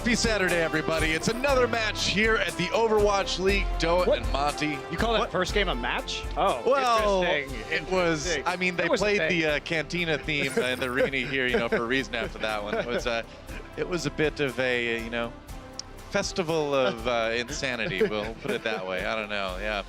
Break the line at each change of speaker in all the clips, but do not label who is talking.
Happy Saturday, everybody. It's another match here at the Overwatch League. Doan and Monty.
You call it first game a match? Oh,
well,
interesting.
It was, I mean, they played the Cantina theme in the arena here, for a reason after that one. It was a bit of a, festival of insanity, we'll put it that way. I don't know, yeah.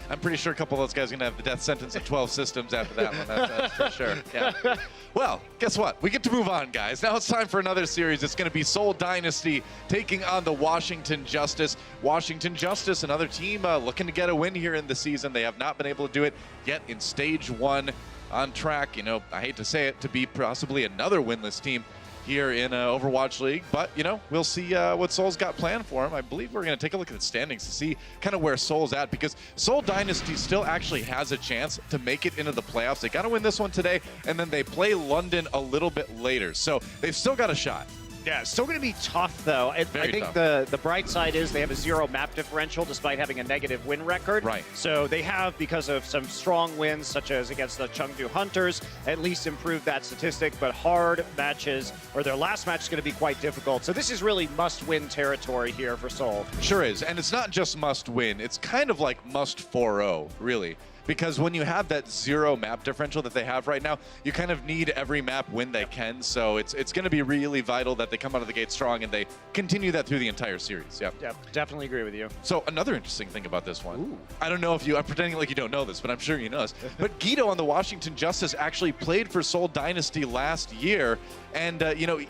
I'm pretty sure a couple of those guys are going to have the death sentence of 12 systems after that one, that's for sure, yeah. Well, guess what? We get to move on, guys. Now it's time for another series. It's going to be Seoul Dynasty taking on the Washington Justice. Washington Justice, another team looking to get a win here in the season. They have not been able to do it yet in Stage 1 on track. I hate to say it, to be possibly another winless team here in Overwatch League, but we'll see what Seoul's got planned for them. I believe we're going to take a look at the standings to see kind of where Seoul's at, because Seoul Dynasty still actually has a chance to make it into the playoffs. They got to win this one today, and then they play London a little bit later, so they've still got a shot.
Yeah, still going to be tough, though. I think the bright side is they have a 0 map differential despite having a negative win record.
Right.
So they have, because of some strong wins, such as against the Chengdu Hunters, at least improved that statistic. But hard matches, or their last match, is going to be quite difficult. So this is really must-win territory here for Seoul.
Sure is. And it's not just must-win. It's kind of like must 4-0, really. Because when you have that 0 map differential that they have right now, you kind of need every map when they can. So it's going to be really vital that they come out of the gate strong and they continue that through the entire series. Yep,
definitely agree with you.
So another interesting thing about this one.
Ooh.
I don't know if I'm pretending like you don't know this, but I'm sure you know this. But Guido on the Washington Justice actually played for Seoul Dynasty last year. And,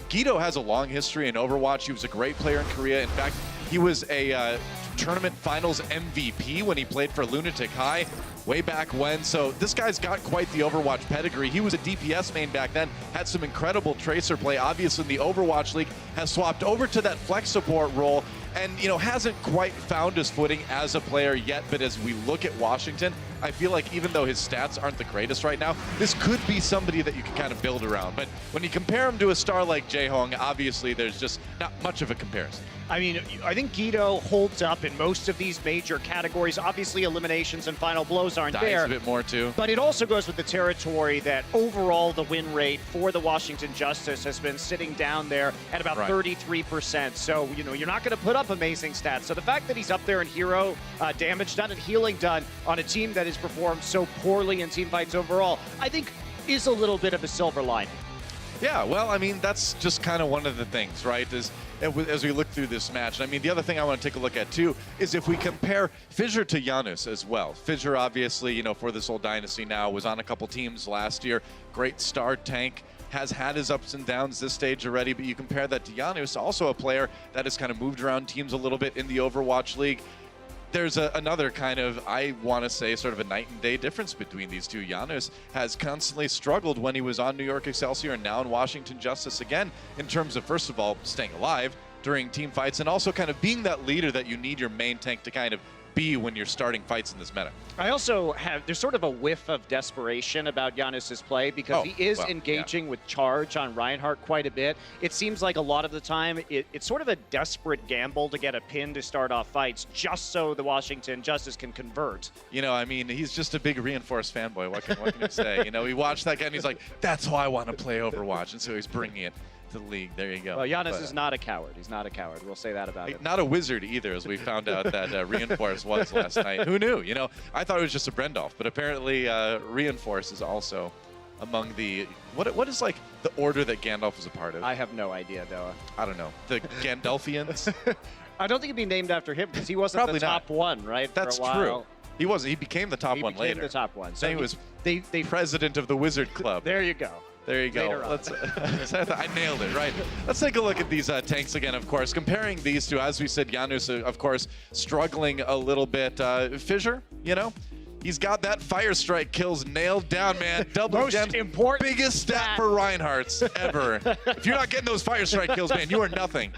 Guido has a long history in Overwatch. He was a great player in Korea. In fact, he was a tournament finals MVP when he played for Lunatic High way back when. So this guy's got quite the Overwatch pedigree. He was a DPS main back then, had some incredible tracer play. Obviously, in the Overwatch League, has swapped over to that flex support role and, hasn't quite found his footing as a player yet. But as we look at Washington, I feel like even though his stats aren't the greatest right now, this could be somebody that you can kind of build around. But when you compare him to a star like Jaehong, obviously there's just not much of a comparison.
I mean, I think Guido holds up in most of these major categories. Obviously, eliminations and final blows aren't there.
A bit more too.
But it also goes with the territory that overall the win rate for the Washington Justice has been sitting down there at about 33%. So, you're not going to put up amazing stats. So the fact that he's up there in hero damage done and healing done on a team that has performed so poorly in team fights overall, I think is a little bit of a silver lining.
Yeah, well, I mean, that's just kind of one of the things, right, as we look through this match. I mean, the other thing I want to take a look at, too, is if we compare Fissure to Janus as well. Fissure, obviously, for this whole dynasty now, was on a couple teams last year. Great star tank, has had his ups and downs this stage already, but you compare that to Janus, also a player that has kind of moved around teams a little bit in the Overwatch League. There's another kind of, I want to say, sort of a night and day difference between these two. Janus has constantly struggled when he was on New York Excelsior and now in Washington Justice again, in terms of, first of all, staying alive during team fights and also kind of being that leader that you need your main tank to kind of be when you're starting fights in this meta.
I also there's sort of a whiff of desperation about Janus's play because he is engaging with charge on Reinhardt quite a bit. It seems like a lot of the time it's sort of a desperate gamble to get a pin to start off fights just so the Washington Justice can convert.
I mean, he's just a big Reinforced fanboy. What can you say? He watched that guy and he's like, that's why I want to play Overwatch. And so he's bringing it to the league. There you go.
Well, Janus is not a coward. He's not a coward. We'll say that about him.
Not a wizard either, as we found out that Reinforce was last night. Who knew? I thought it was just a Brendolf, but apparently Reinforce is also among the what is like the order that Gandalf was a part of?
I have no idea, Doa.
I don't know. The Gandalfians?
I don't think it'd be named after him because he wasn't the top one, right?
That's true. He wasn't. He became the top one later.
He became the top one.
So he was president of the Wizard Club.
There you go.
There you go. I nailed it, right? Let's take a look at these tanks again, of course. Comparing these two, as we said, Janus, of course, struggling a little bit. Fissure, he's got that Fire Strike kills nailed down, man. Double
Most
gems,
important
biggest stat for Reinhardt's ever. If you're not getting those Fire Strike kills, man, you are nothing.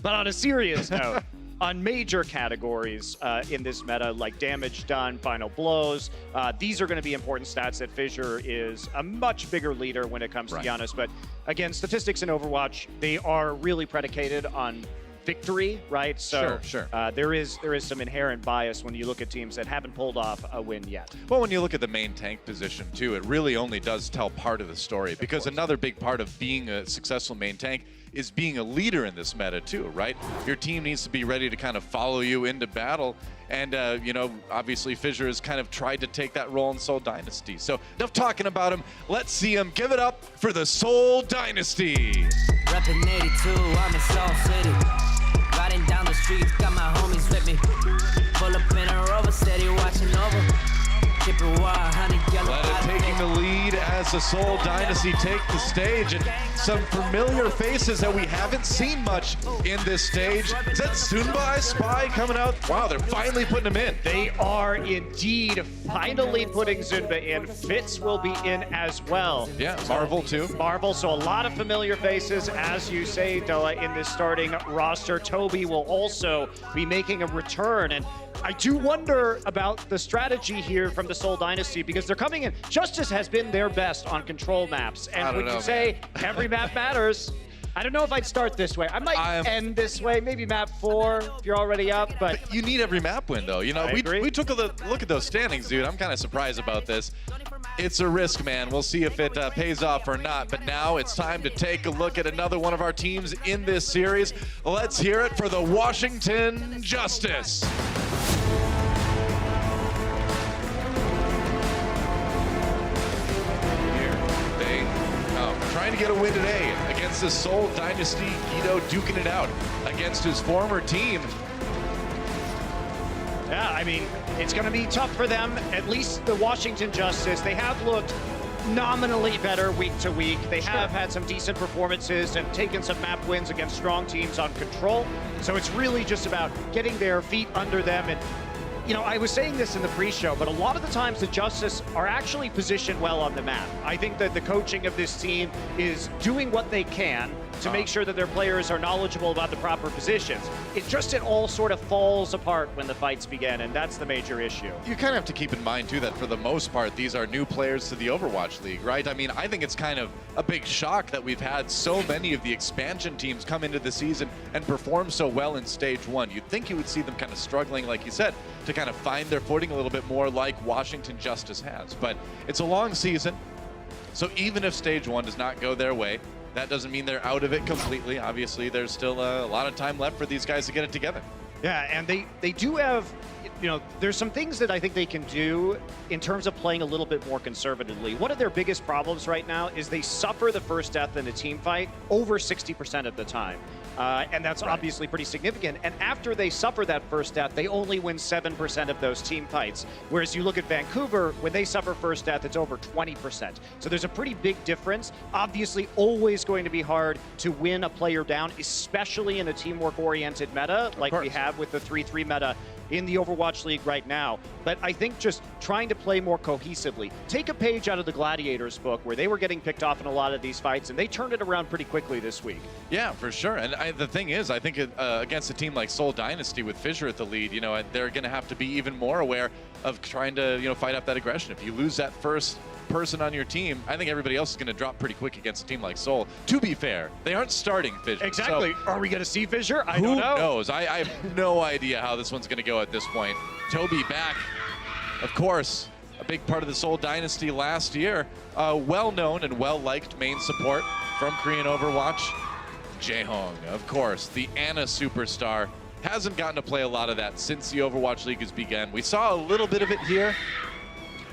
But on a serious note, on major categories in this meta, like damage done, final blows, these are going to be important stats that Fissure is a much bigger leader when it comes to Janus. But again, statistics in Overwatch, they are really predicated on victory, right? So
Sure.
there is some inherent bias when you look at teams that haven't pulled off a win yet.
Well, when you look at the main tank position too, it really only does tell part of the story, because another big part of being a successful main tank is being a leader in this meta too, right? Your team needs to be ready to kind of follow you into battle. And, you know, obviously Fissure has kind of tried to take that role in Seoul Dynasty. So enough talking about him. Let's see him. Give it up for the Seoul Dynasty.
Reppin' 82, I'm in Seoul City. Riding down the street, got my homies with me. Pull up in a Rover, steady watching over. Keep it wild, honey, yellow.
Let it taking the lead as the Seoul Dynasty take the stage, and some familiar faces that we haven't seen much in this stage. Is that Sunba I spy coming out? Wow, they're finally putting him in.
They are indeed finally putting Zunba in. Fitz will be in as well.
Yeah, Marvel too.
Marvel, so a lot of familiar faces, as you say, Doa, in this starting roster. Toby will also be making a return, and I do wonder about the strategy here from the Seoul Dynasty, because they're coming in. Justice has been their best on control maps, and when you say every map matters, I don't know if I'd start this way. I might end this way, maybe map 4 if you're already up, but
you need every map win though. You know, we took a look at those standings, dude. I'm kind of surprised about this. It's a risk, man. We'll see if it pays off or not. But now it's time to take a look at another one of our teams in this series. Let's hear it for the Washington Justice. Trying to get a win today against the Seoul Dynasty. Guido duking it out against his former team.
Yeah, I mean, it's going to be tough for them. At least the Washington Justice, they have looked nominally better week to week. They have had some decent performances and taken some map wins against strong teams on control. So it's really just about getting their feet under them. And you know, I was saying this in the pre-show, but a lot of the times the Justice are actually positioned well on the map. I think that the coaching of this team is doing what they can to make sure that their players are knowledgeable about the proper positions. It all sort of falls apart when the fights begin, and that's the major issue.
You kind of have to keep in mind, too, that for the most part, these are new players to the Overwatch League, right? I mean, I think it's kind of a big shock that we've had so many of the expansion teams come into the season and perform so well in Stage 1. You'd think you would see them kind of struggling, like you said, to kind of find their footing a little bit more like Washington Justice has. But it's a long season, so even if Stage 1 does not go their way, that doesn't mean they're out of it completely. Obviously, there's still a lot of time left for these guys to get it together.
Yeah, and they do have, you know, there's some things that I think they can do in terms of playing a little bit more conservatively. One of their biggest problems right now is they suffer the first death in a team fight over 60% of the time. And that's obviously pretty significant. And after they suffer that first death, they only win 7% of those team fights. Whereas you look at Vancouver, when they suffer first death, it's over 20%. So there's a pretty big difference. Obviously, always going to be hard to win a player down, especially in a teamwork-oriented meta like we have with the 3-3 meta in the Overwatch League right now. But I think just trying to play more cohesively. Take a page out of the Gladiators book where they were getting picked off in a lot of these fights, and they turned it around pretty quickly this week.
Yeah, for sure. And the thing is, I think against a team like Seoul Dynasty with Fissure at the lead, you know, they're going to have to be even more aware of trying to, you know, fight up that aggression. If you lose that first person on your team, I think everybody else is going to drop pretty quick against a team like Seoul. To be fair, they aren't starting Fissure.
Exactly. So, are we going to see Fissure? I
don't
know.
Who knows? I have no idea how this one's going to go at this point. Toby back, of course, a big part of the Seoul Dynasty last year. Well-known and well-liked main support from Korean Overwatch. Jaehong, of course, the Ana superstar. Hasn't gotten to play a lot of that since the Overwatch League has begun. We saw a little bit of it here.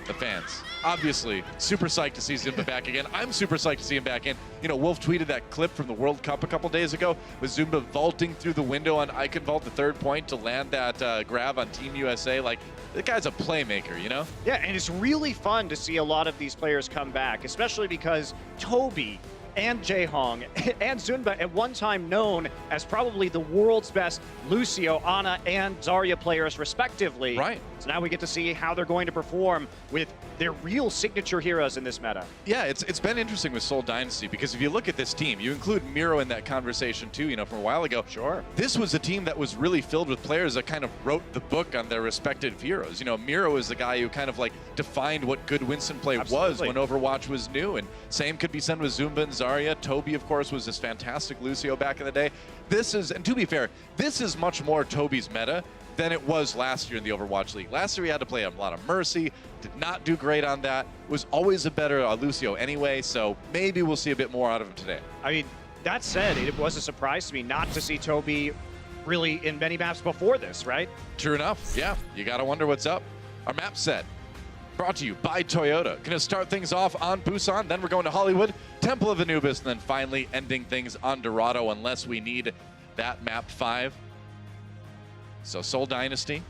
The fans, obviously, super psyched to see Zunba back again. I'm super psyched to see him back in. You know, Wolf tweeted that clip from the World Cup a couple days ago with Zunba vaulting through the window on Icon Vault, the third point, to land that grab on Team USA. Like, the guy's a playmaker, you know?
Yeah, and it's really fun to see a lot of these players come back, especially because Toby and Jaehong and Zunba, at one time known as probably the world's best Lucio, Ana, and Zarya players, respectively.
Right.
So now we get to see how they're going to perform with their real signature heroes in this meta.
Yeah, it's been interesting with Seoul Dynasty because if you look at this team, you include Miro in that conversation too, you know, from a while ago.
Sure.
This was a team that was really filled with players that kind of wrote the book on their respective heroes. You know, Miro is the guy who kind of like defined what good Winston play was when Overwatch was new, and same could be said with Zumba and Zarya. Toby, of course, was this fantastic Lucio back in the day. This is, and to be fair, this is much more Toby's meta than it was last year in the Overwatch League. Last year he had to play a lot of Mercy, did not do great on that, was always a better Lucio anyway, so maybe we'll see a bit more out of him today.
I mean, that said, it was a surprise to me not to see Toby really in many maps before this, right?
True enough, yeah, you gotta wonder what's up. Our map set, brought to you by Toyota. Gonna start things off on Busan, then we're going to Hollywood, Temple of Anubis, and then finally ending things on Dorado unless we need that map 5. So Seoul Dynasty,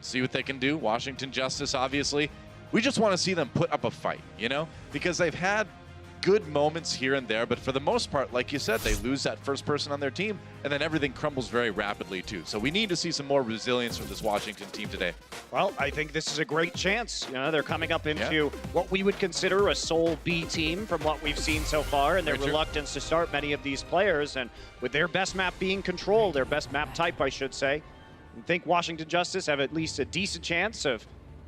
see what they can do. Washington Justice, obviously. We just want to see them put up a fight, you know? Because they've had good moments here and there, but for the most part, like you said, they lose that first person on their team, and then everything crumbles very rapidly too. So we need to see some more resilience from this Washington team today.
Well, I think this is a great chance. You know, they're coming up into what we would consider a Seoul B team from what we've seen so far, and their reluctance to start many of these players. And with their best map being Control, their best map type, I should say, I think Washington Justice have at least a decent chance of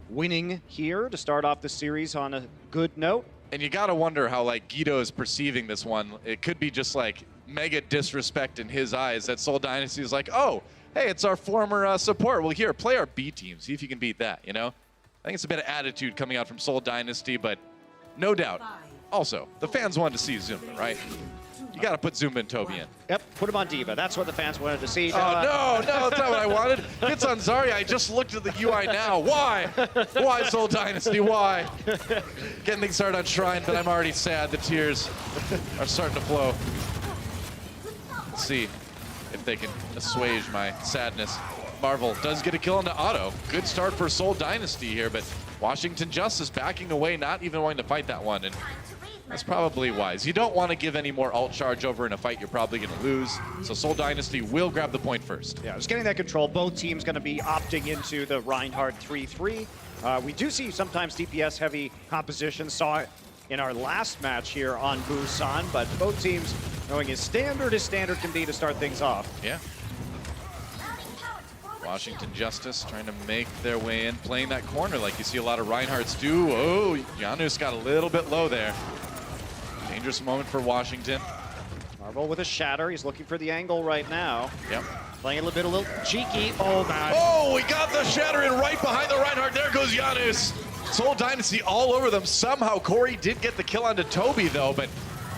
winning here to start off the series on a good note.
And you gotta wonder how like Guido is perceiving this one. It could be just like mega disrespect in his eyes that Seoul Dynasty is like, oh, hey, it's our former support. Well, here, play our B team. See if you can beat that, you know? I think it's a bit of attitude coming out from Seoul Dynasty, but no doubt. Also, the fans wanted to see Zumba, right? You gotta put Zumba and Toby in.
Yep, put him on Diva. That's what the fans wanted to see.
Oh, no, that's not what I wanted. It's on Zarya. I just looked at the UI now. Why? Why Seoul Dynasty? Why? Getting things started on Shrine, but I'm already sad. The tears are starting to flow. Let's see if they can assuage my sadness. Marvel does get a kill into Auto. Good start for Seoul Dynasty here, but Washington Justice backing away, not even wanting to fight that one. And that's probably wise. You don't want to give any more ult charge over in a fight you're probably going to lose. So Seoul Dynasty will grab the point first.
Yeah, just getting that control. Both teams going to be opting into the Reinhardt 3-3. We do see sometimes DPS heavy compositions. Saw it in our last match here on Busan, but both teams going as standard can be to start things off.
Yeah. Washington Justice trying to make their way in, playing that corner like you see a lot of Reinhardts do. Oh, Janus got a little bit low there. Dangerous moment for Washington.
Marvel with a shatter. He's looking for the angle right now.
Yep.
Playing a little cheeky. Oh, man.
Oh, we got the shatter in right behind the Reinhardt. There goes Janus. Seoul Dynasty all over them. Somehow Corey did get the kill onto Toby, though, but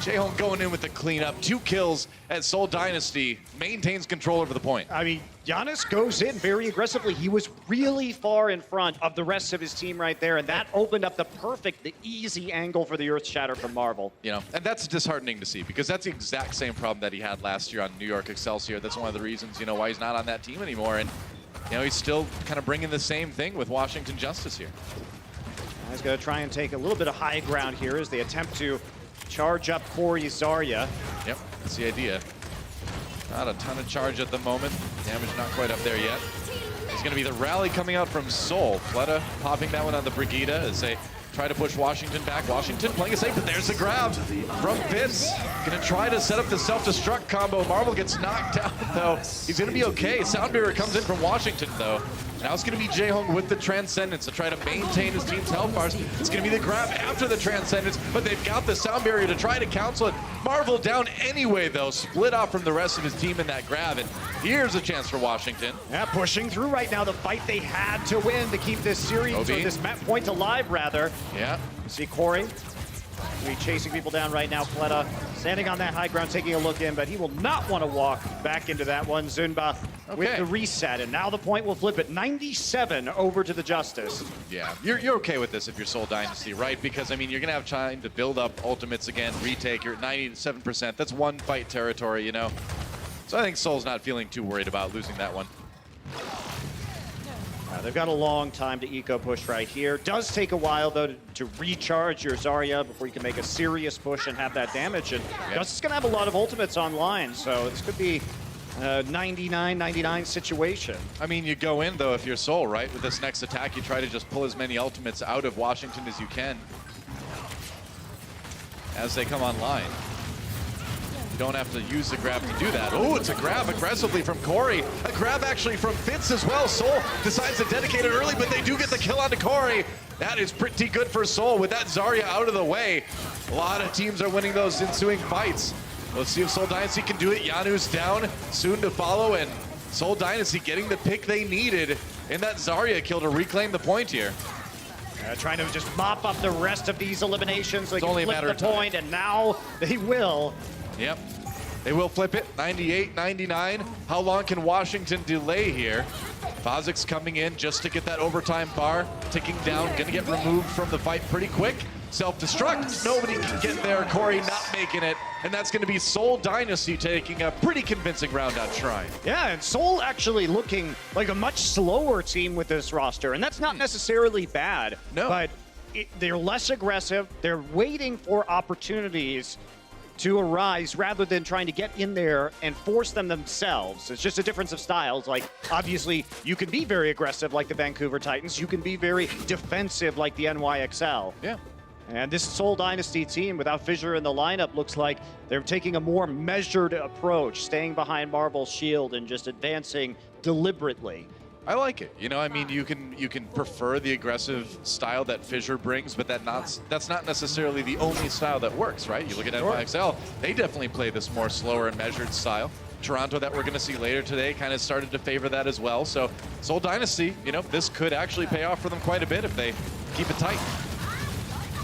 Jaehong going in with the cleanup. 2 kills as Seoul Dynasty maintains control over the point.
I mean, Giannis goes in very aggressively. He was really far in front of the rest of his team right there, and that opened up the easy angle for the Earth Shatter from Marvel.
You know, and that's disheartening to see because that's the exact same problem that he had last year on New York Excelsior. That's one of the reasons, you know, why he's not on that team anymore. And, you know, he's still kind of bringing the same thing with Washington Justice here.
He's going to try and take a little bit of high ground here as they attempt to charge up Corey Zarya.
Yep, that's the idea. Not a ton of charge at the moment. Damage not quite up there yet. It's going to be the rally coming out from Seoul. Fleta popping that one on the Brigida as they try to push Washington back. Washington playing it safe, but there's the grab from Vince. Going to try to set up the self-destruct combo. Marvel gets knocked out, though. He's going to be okay. Sound Barrier comes in from Washington, though. Now it's going to be Jaehong with the Transcendence to try to maintain his team's health bars. It's going to be the grab after the Transcendence, but they've got the Sound Barrier to try to cancel it. Marvel down anyway, though, split off from the rest of his team in that grab, and here's a chance for Washington.
Yeah, pushing through right now, the fight they had to win to keep this series, or this map point alive, rather.
Yeah.
You see Corey chasing people down right now. Fleta standing on that high ground, taking a look in, but he will not want to walk back into that one. Zunba with the reset, and now the point will flip at 97 over to the Justice.
Yeah, you're okay with this if you're Seoul Dynasty, right? Because, I mean, you're going to have time to build up ultimates again, retake. You're at 97%. That's one fight territory, you know? So I think Seoul's not feeling too worried about losing that one.
They've got a long time to eco push right here. Does take a while, though, to recharge your Zarya before you can make a serious push and have that damage. And Justice is going to have a lot of ultimates online, so this could be 99 situation.
I mean, you go in, though, if you're Seoul, right? With this next attack, you try to just pull as many ultimates out of Washington as you can as they come online. You don't have to use the grab to do that. Oh, it's a grab aggressively from Corey. A grab actually from Fitz as well. Seoul decides to dedicate it early, but they do get the kill onto Corey. That is pretty good for Seoul with that Zarya out of the way. A lot of teams are winning those ensuing fights. Let's see if Seoul Dynasty can do it. Yanu's down, soon to follow, and Seoul Dynasty getting the pick they needed in that Zarya kill to reclaim the point here.
Trying to just mop up the rest of these eliminations so they can flip the point, and now they will.
Yep, they will flip it. 98-99. How long can Washington delay here? Fazik's coming in just to get that overtime bar ticking down. Gonna get removed from the fight pretty quick. Self-destruct. Nobody can get there. Corey not making it. And that's going to be Seoul Dynasty taking a pretty convincing round on Shrine.
Yeah, and Seoul actually looking like a much slower team with this roster. And that's not necessarily bad.
No.
But they're less aggressive. They're waiting for opportunities to arise rather than trying to get in there and force them themselves. It's just a difference of styles. Like, obviously, you can be very aggressive like the Vancouver Titans. You can be very defensive like the NYXL.
Yeah.
And this Seoul Dynasty team, without Fissure in the lineup, looks like they're taking a more measured approach, staying behind Marvel's shield and just advancing deliberately.
I like it. You know, I mean, you can prefer the aggressive style that Fissure brings, but that's not necessarily the only style that works, right? You look at NYXL, they definitely play this more slower and measured style. Toronto, that we're going to see later today, kind of started to favor that as well. So Seoul Dynasty, you know, this could actually pay off for them quite a bit if they keep it tight.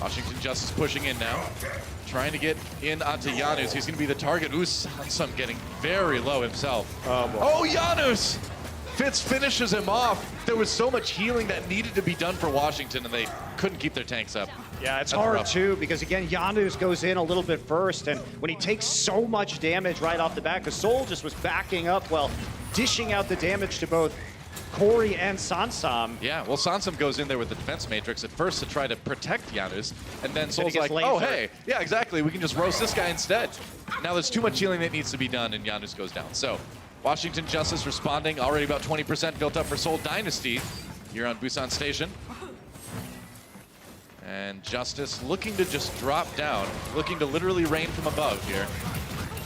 Washington Justice pushing in now, trying to get in onto Janus. He's going to be the target. Ooh, Sansum getting very low himself. Oh, Janus! Fitz finishes him off. There was so much healing that needed to be done for Washington, and they couldn't keep their tanks up.
Yeah, it's hard too, because again, Janus goes in a little bit first, and when he takes so much damage right off the bat, because Seoul just was backing up while dishing out the damage to both Corey and Sansum.
Yeah, well, Sansum goes in there with the defense matrix at first to try to protect Janus, and then Soul's like, oh, hey, yeah, exactly, we can just roast this guy instead. Now there's too much healing that needs to be done, and Janus goes down. So, Washington Justice responding, already about 20% built up for Seoul Dynasty here on Busan Station. And Justice looking to just drop down, looking to literally rain from above here.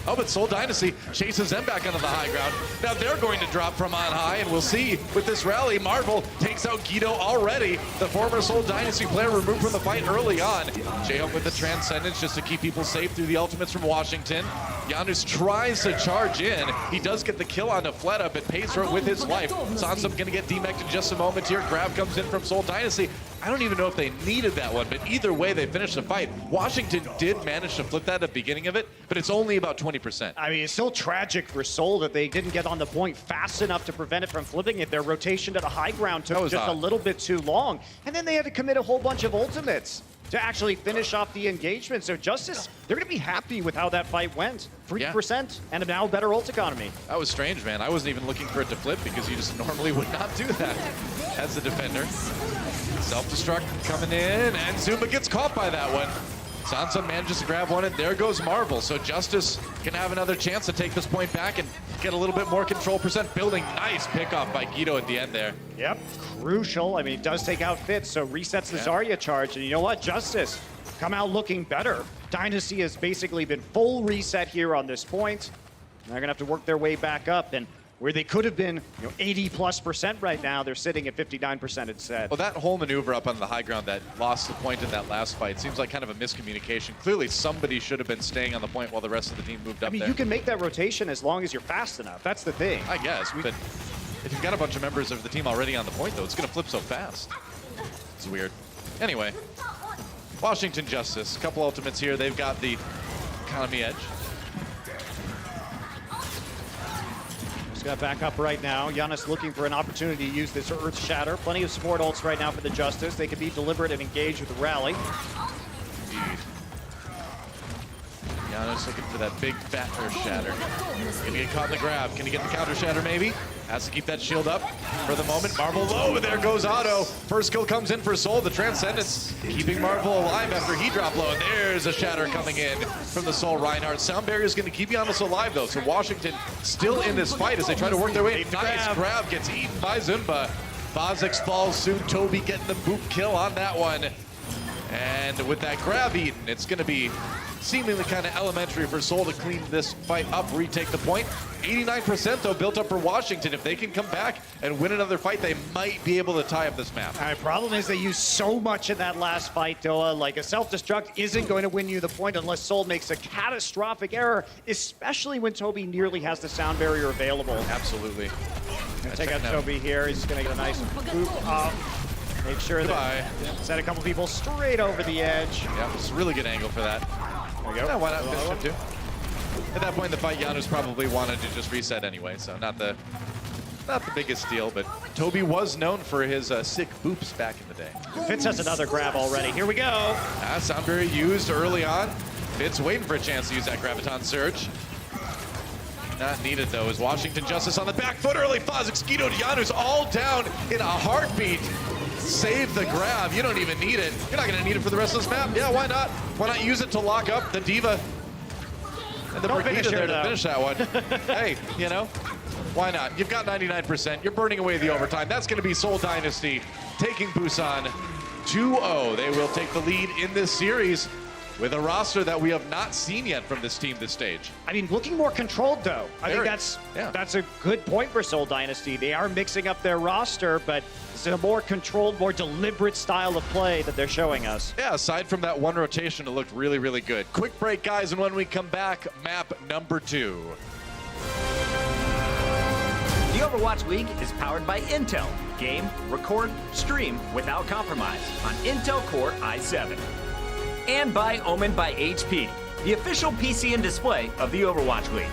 Oh, but Seoul Dynasty chases them back onto the high ground. Now they're going to drop from on high, and we'll see with this rally, Marvel takes out Guido already. The former Seoul Dynasty player removed from the fight early on. J-Hope with the Transcendence just to keep people safe through the ultimates from Washington. Janus tries to charge in. He does get the kill on the Fleta, but pays for it with his life. Sansum going to get demeched in just a moment here. Grab comes in from Seoul Dynasty. I don't even know if they needed that one, but either way, they finished the fight. Washington did manage to flip that at the beginning of it, but it's only about 20%.
I mean, it's still tragic for Seoul that they didn't get on the point fast enough to prevent it from flipping it. Their rotation to the high ground took just a little bit too long, and then they had to commit a whole bunch of ultimates to actually finish off the engagement. So Justice, they're going to be happy with how that fight went. 3% and a now better ult economy.
That was strange, man. I wasn't even looking for it to flip because you just normally would not do that as a defender. Self-destruct coming in, and Zuma gets caught by that one. Sansa manages to grab one, and there goes Marvel. So Justice can have another chance to take this point back and get a little bit more control percent. Building, nice pickoff by Guido at the end there.
Yep, crucial. I mean, it does take out Fitz, so resets the Zarya charge. And you know what? Justice come out looking better. Dynasty has basically been full reset here on this point. They're going to have to work their way back up, and where they could have been 80+% right now, they're sitting at 59% instead.
Well, that whole maneuver up on the high ground that lost the point in that last fight seems like kind of a miscommunication. Clearly, somebody should have been staying on the point while the rest of the team moved up there.
I mean, you can make that rotation as long as you're fast enough. That's the thing.
I guess, but if you've got a bunch of members of the team already on the point, though, it's going to flip so fast. It's weird. Anyway, Washington Justice, a couple ultimates here. They've got the economy edge.
Got back up right now. Giannis looking for an opportunity to use this Earth Shatter. Plenty of support ults right now for the Justice. They can be deliberate and engage with the rally.
Indeed. Giannis looking for that big fat earth shatter. Can he get caught in the grab? Can he get the counter shatter maybe? Has to keep that shield up for the moment. Marvel low, there goes Otto. First kill comes in for Seoul. The Transcendence keeping Marvel alive after he dropped low. And there's a shatter coming in from the Seoul Reinhardt. Sound barrier is going to keep Giannis alive though. So Washington still in this fight as they try to work their way. Nice grab gets eaten by Zunba. Bozix falls soon. Toby getting the boop kill on that one. And with that grab eaten, it's going to be seemingly kind of elementary for Seoul to clean this fight up, retake the point. 89% though built up for Washington. If they can come back and win another fight, they might be able to tie up this map.
The problem is they used so much in that last fight, Doa. Like a self-destruct isn't going to win you the point unless Seoul makes a catastrophic error, especially when Toby nearly has the sound barrier available.
Absolutely.
Take out Toby here. He's going to get a nice boop up. Make sure that set a couple people straight over the edge.
Yeah, it's a really good angle for that.
There we go.
Yeah, why not finish him too? At that point in the fight, Janus probably wanted to just reset anyway, so not the biggest deal, but Toby was known for his sick boops back in the day.
Fitz has another grab already. Here we go.
Sound barrier used early on. Fitz waiting for a chance to use that Graviton Surge. Not needed though, as Washington Justice on the back foot early. Fozix, Guido, Janus all down in a heartbeat. Save the grab. You don't even need it. You're not going to need it for the rest of this map. Yeah, why not? Why not use it to lock up the Diva and the Brigida there to finish that one? Hey, you know, why not? You've got 99%. You're burning away the overtime. That's going to be Seoul Dynasty taking Busan 2-0. They will take the lead in this series with a roster that we have not seen yet from this team this stage.
I mean, looking more controlled, though. I think that's a good point for Seoul Dynasty. They are mixing up their roster, but it's a more controlled, more deliberate style of play that they're showing us.
Yeah, aside from that one rotation, it looked really, really good. Quick break, guys, and when we come back, map number 2.
The Overwatch League is powered by Intel. Game, record, stream without compromise on Intel Core i7. And by Omen by HP, the official PC and display of the Overwatch League.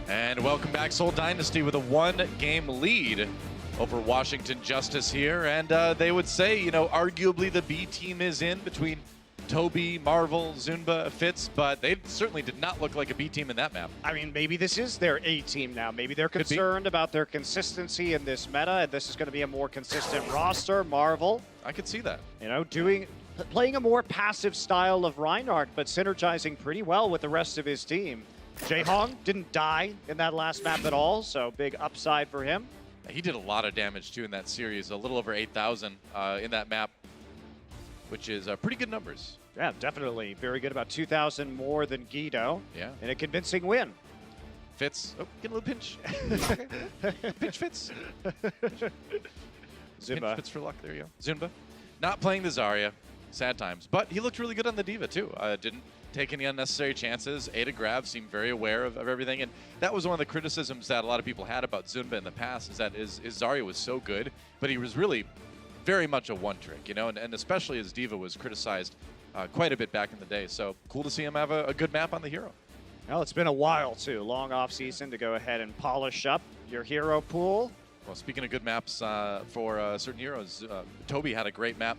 And welcome back, Seoul Dynasty with a 1-game lead over Washington Justice here. And they would say, you know, arguably the B team is in between Toby, Marvel, Zunba, Fitz, but they certainly did not look like a B team in that map.
I mean, maybe this is their A team now. Maybe they're concerned about their consistency in this meta, and this is going to be a more consistent roster. Marvel,
I could see that.
you know, playing a more passive style of Reinhardt, but synergizing pretty well with the rest of his team. Jaehong didn't die in that last map at all, so big upside for him.
He did a lot of damage too in that series, a little over 8,000 in that map, which is pretty good numbers.
Yeah, definitely. Very good, about 2,000 more than Guido.
Yeah.
In a convincing win.
Fitz, oh, get a little pinch. Pinch Fitz.
Zunba.
Pinch Fitz for luck, there you go. Zunba, not playing the Zarya, sad times, but he looked really good on the Diva too. Didn't take any unnecessary chances. Ada grab, seemed very aware of everything, and that was one of the criticisms that a lot of people had about Zunba in the past, is that his Zarya was so good, but he was really very much a one trick, you know, and especially as D.Va was criticized quite a bit back in the day. So cool to see him have a good map on the hero.
Well, it's been a while, too. Long off season to go ahead and polish up your hero pool.
Well, speaking of good maps for certain heroes, Toby had a great map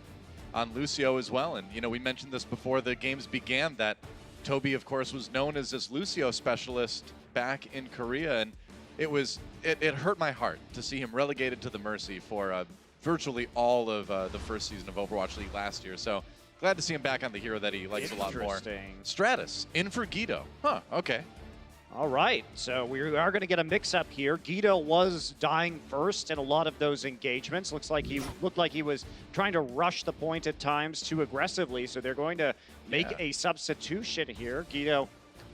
on Lucio as well. And, you know, we mentioned this before the games began that Toby, of course, was known as this Lucio specialist back in Korea. And it hurt my heart to see him relegated to the Mercy for virtually all of the first season of Overwatch League last year. So glad to see him back on the hero that he likes a lot more. Stratus in for Guido. Huh, okay.
All right, so we are going to get a mix-up here. Guido was dying first in a lot of those engagements. Looked like he was trying to rush the point at times too aggressively, so they're going to make a substitution here. Guido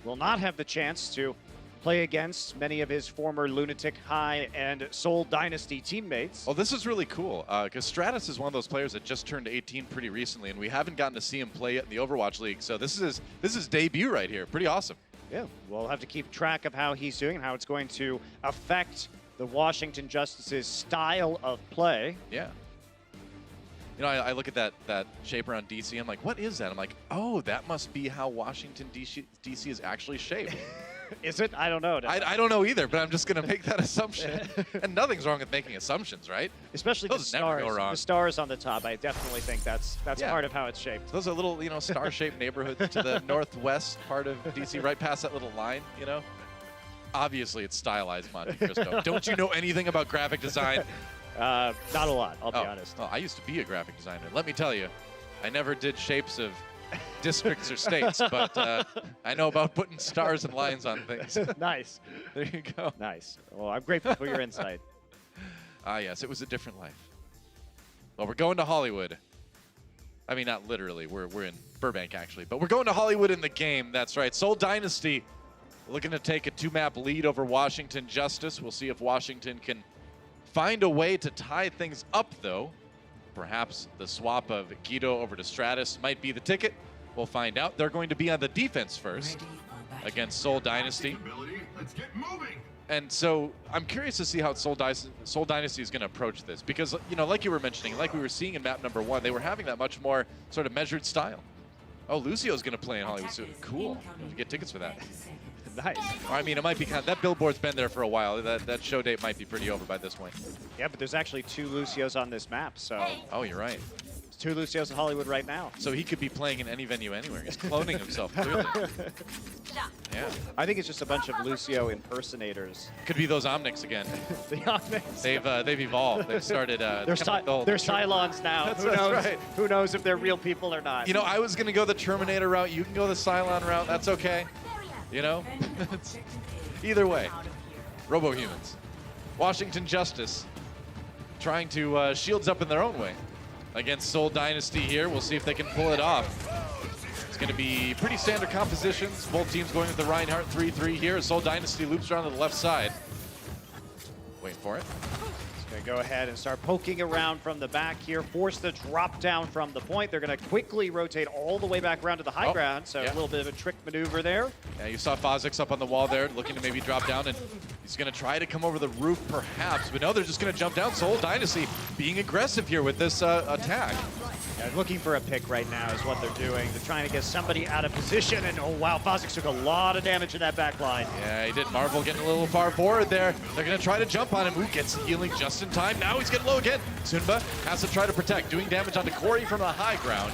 will not have the chance to play against many of his former Lunatic High and Seoul Dynasty teammates.
Well, this is really cool because Stratus is one of those players that just turned 18 pretty recently, and we haven't gotten to see him play yet in the Overwatch League. So this is his debut right here. Pretty awesome.
Yeah, we'll have to keep track of how he's doing and how it's going to affect the Washington Justice's style of play.
Yeah. You know, I look at that shaper on DC. I'm like, what is that? I'm like, oh, that must be how Washington DC is actually shaped.
Is it? I don't know.
I don't know either, but I'm just going to make that assumption. And nothing's wrong with making assumptions, right?
Especially
those
the
never
stars.
go wrong.
The stars on the top. I definitely think that's part of how it's shaped.
Those are little, you know, star-shaped neighborhoods to the northwest part of DC, right past that little line, you know? Obviously, it's stylized, Monte Cristo. Don't you know anything about graphic design?
Not a lot, I'll be honest.
Oh, I used to be a graphic designer. Let me tell you, I never did shapes of districts or states, but I know about putting stars and lines on things.
Nice.
There you go.
Nice. Well, I'm grateful for your insight.
Ah, yes, it was a different life. Well, we're going to Hollywood. I mean, not literally. We're in Burbank, actually. But we're going to Hollywood in the game. That's right. Seoul Dynasty looking to take a 2-map lead over Washington Justice. We'll see if Washington can find a way to tie things up, though. Perhaps the swap of Guido over to Stratus might be the ticket. We'll find out. They're going to be on the defense first against Seoul Dynasty.
Let's get moving.
And so I'm curious to see how Seoul Dynasty is going to approach this. Because, you know, like you were mentioning, like we were seeing in map number 1, they were having that much more sort of measured style. Oh, Lucio's going to play in Hollywood soon. Cool. You get tickets for that.
Nice.
I mean, it might be that billboard's been there for a while. That show date might be pretty over by this point.
Yeah, but there's actually 2 Lucios on this map, so.
Oh, you're right.
There's 2 Lucios in Hollywood right now.
So he could be playing in any venue anywhere. He's cloning himself, clearly. Yeah.
I think it's just a bunch of Lucio impersonators.
Could be those Omnics again.
The Omnics.
They've evolved. They've started.
They're Cylons now.
That's
Right. Who knows if they're real people or not?
You know, I was going to go the Terminator route. You can go the Cylon route. That's okay. You know? Either way. Robo-humans. Washington Justice trying to shields up in their own way against Seoul Dynasty here. We'll see if they can pull it off. It's going to be pretty standard compositions. Both teams going with the Reinhardt 3-3 here. Seoul Dynasty loops around to the left side. Wait for it.
Going to go ahead and start poking around from the back here, force the drop down from the point. They're going to quickly rotate all the way back around to the high ground, so a little bit of a trick maneuver there.
Yeah, you saw Fozix up on the wall there, looking to maybe drop down, and he's going to try to come over the roof perhaps, but no, they're just going to jump down. Seoul Dynasty being aggressive here with this attack.
Yeah, looking for a pick right now is what they're doing. They're trying to get somebody out of position, and oh wow, Fozix took a lot of damage in that back line.
Yeah, he did. Marvel getting a little far forward there. They're going to try to jump on him. Ooh, gets the healing just in time. Now he's getting low again. Sunba has to try to protect, doing damage onto Corey from the high ground.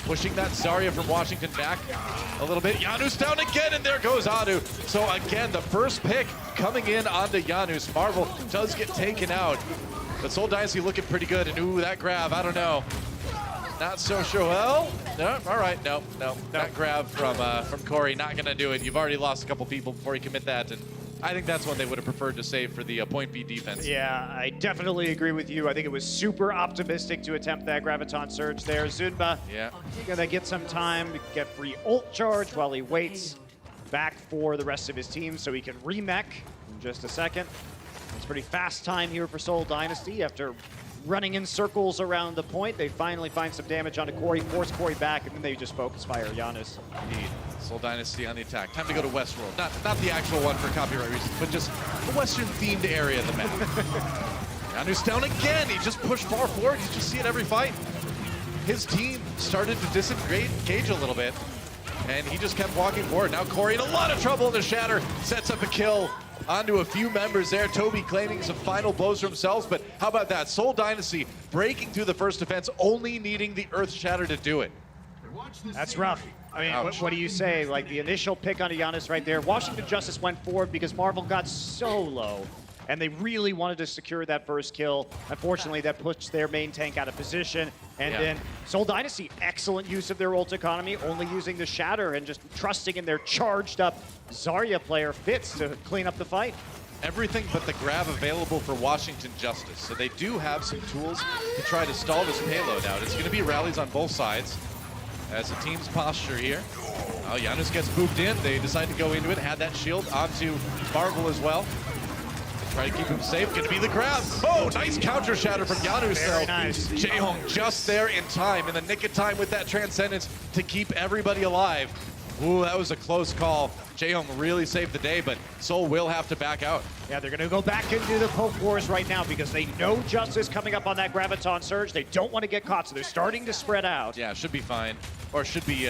Pushing that Zarya from Washington back a little bit. Janus down again, and there goes Anu. So again, the first pick coming in onto Janus. Marvel does get taken out. But Seoul Dynasty looking pretty good, and ooh, that grab, I don't know. Not so sure. Well, no, all right, no. That grab from Corey, not gonna do it. You've already lost a couple people before you commit that, and I think that's one they would have preferred to save for the point B defense.
Yeah, I definitely agree with you. I think it was super optimistic to attempt that Graviton Surge there. Zunba gonna get some time to get free ult charge while he waits back for the rest of his team so he can remech in just a second. It's pretty fast time here for Seoul Dynasty. After running in circles around the point, they finally find some damage onto Corey, force Corey back, and then they just focus fire Janus.
Indeed. Seoul Dynasty on the attack. Time to go to Westworld. Not the actual one for copyright reasons, but just a Western-themed area of the map. Anubis down again. He just pushed far forward. You just see it every fight. His team started to disengage a little bit, and he just kept walking forward. Now Corey in a lot of trouble in the Shatter, sets up a kill onto a few members there. Toby claiming some final blows for themselves, but how about that? Seoul Dynasty breaking through the first defense, only needing the Earth Shatter to do it.
That's rough. I mean, what do you say? Like the initial pick on Giannis right there. Washington Justice went forward because Marvel got so low, and they really wanted to secure that first kill. Unfortunately, that puts their main tank out of position. And then Seoul Dynasty, excellent use of their ult economy, only using the Shatter and just trusting in their charged up Zarya player Fitz to clean up the fight.
Everything but the grab available for Washington Justice. So they do have some tools to try to stall this payload out. It's going to be rallies on both sides as a team's posture here. Oh, Janus gets booped in. They decide to go into it, had that shield onto Marvel as well. Try to keep him safe. Going to be the grab. Oh, nice counter shatter from Janus.
Very nice.
Jaehong just there in time, in the nick of time with that Transcendence to keep everybody alive. Ooh, that was a close call. Jaehong really saved the day, but Seoul will have to back out.
Yeah, they're going to go back into the poke wars right now because they know Justice coming up on that Graviton Surge. They don't want to get caught, so they're starting to spread out.
Yeah, should be fine. Or should be,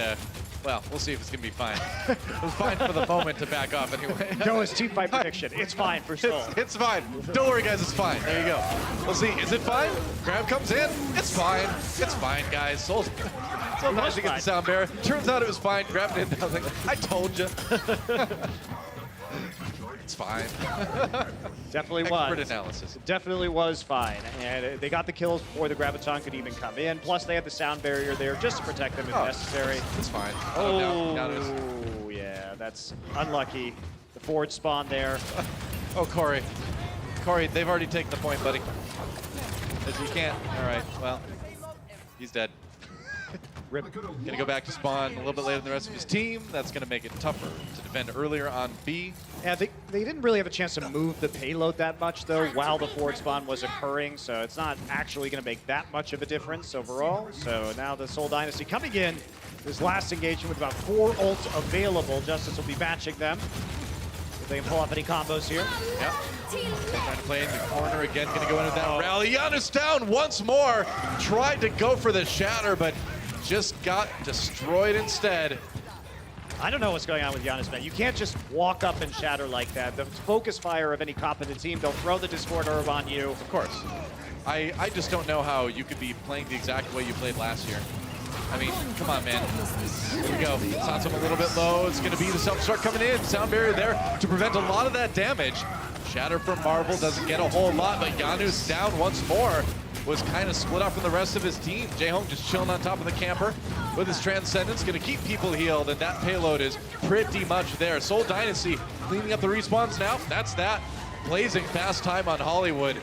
well, we'll see if it's going to be fine. It was fine for the moment to back off anyway.
Noah's team fight prediction. It's fine for Seoul.
It's fine. Don't worry, guys. It's fine. There you go. We'll see. Is it fine? Grab comes in. It's fine. It's fine, guys. Soul managed to get the sound barrier. Turns out it was fine. Grabbed it. I was like, I told you. It's fine.
Definitely
Expert
was.
analysis.
Definitely was fine. And they got the kills before the Graviton could even come in. Plus, they had the sound barrier there just to protect them if necessary.
It's fine.
Oh, yeah, that's unlucky. The forward spawn there.
Oh, Corey. Corey, they've already taken the point, buddy. If you can't, all right, well, he's dead.
Rip.
Gonna go back to spawn a little bit later than the rest of his team. That's gonna make it tougher to defend earlier on B.
Yeah, they didn't really have a chance to move the payload that much, though, while the forward spawn was occurring, so it's not actually going to make that much of a difference overall. So now the Seoul Dynasty coming in, this last engagement with about 4 ults available. Justice will be matching them. If they can pull off any combos here.
Yep. Trying to play in the corner again, gonna go into that rally. Janus down once more. Tried to go for the shatter, but just got destroyed instead.
I don't know what's going on with Giannis, man. You can't just walk up and shatter like that. The focus fire of any competent team, they'll throw the Discord Orb on you.
Of course. I just don't know how you could be playing the exact way you played last year. I mean, come on, man. Here we go. Sounds him a little bit low. It's going to be the self-start coming in. Sound barrier there to prevent a lot of that damage. Shatter from Marvel doesn't get a whole lot, but Janus down once more. Was kind of split up from the rest of his team. Jaehong just chilling on top of the camper with his Transcendence. Going to keep people healed, and that payload is pretty much there. Seoul Dynasty cleaning up the respawns now. That's that. Blazing fast time on Hollywood.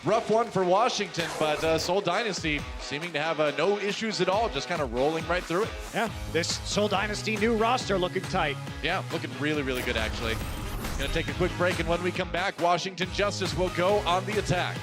Rough one for Washington, but Seoul Dynasty seeming to have no issues at all, just kind of rolling right through it.
Yeah, this Seoul Dynasty new roster looking tight.
Yeah, looking really, really good, actually. Going to take a quick break, and when we come back, Washington Justice will go on the attack.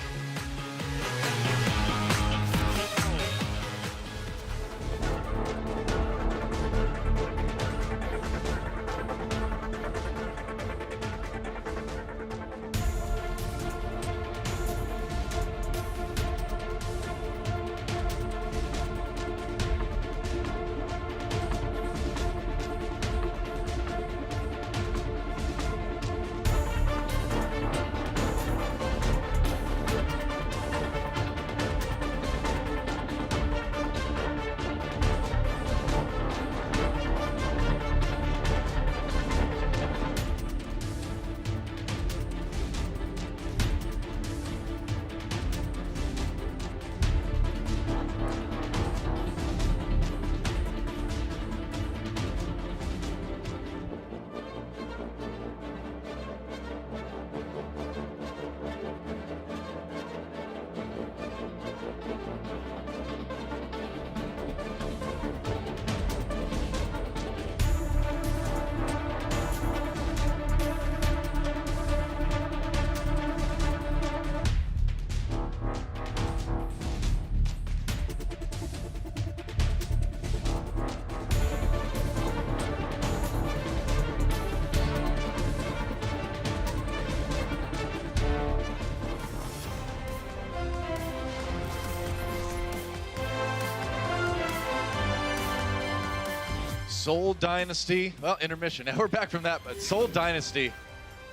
Seoul Dynasty, well, intermission. Now we're back from that, but Seoul Dynasty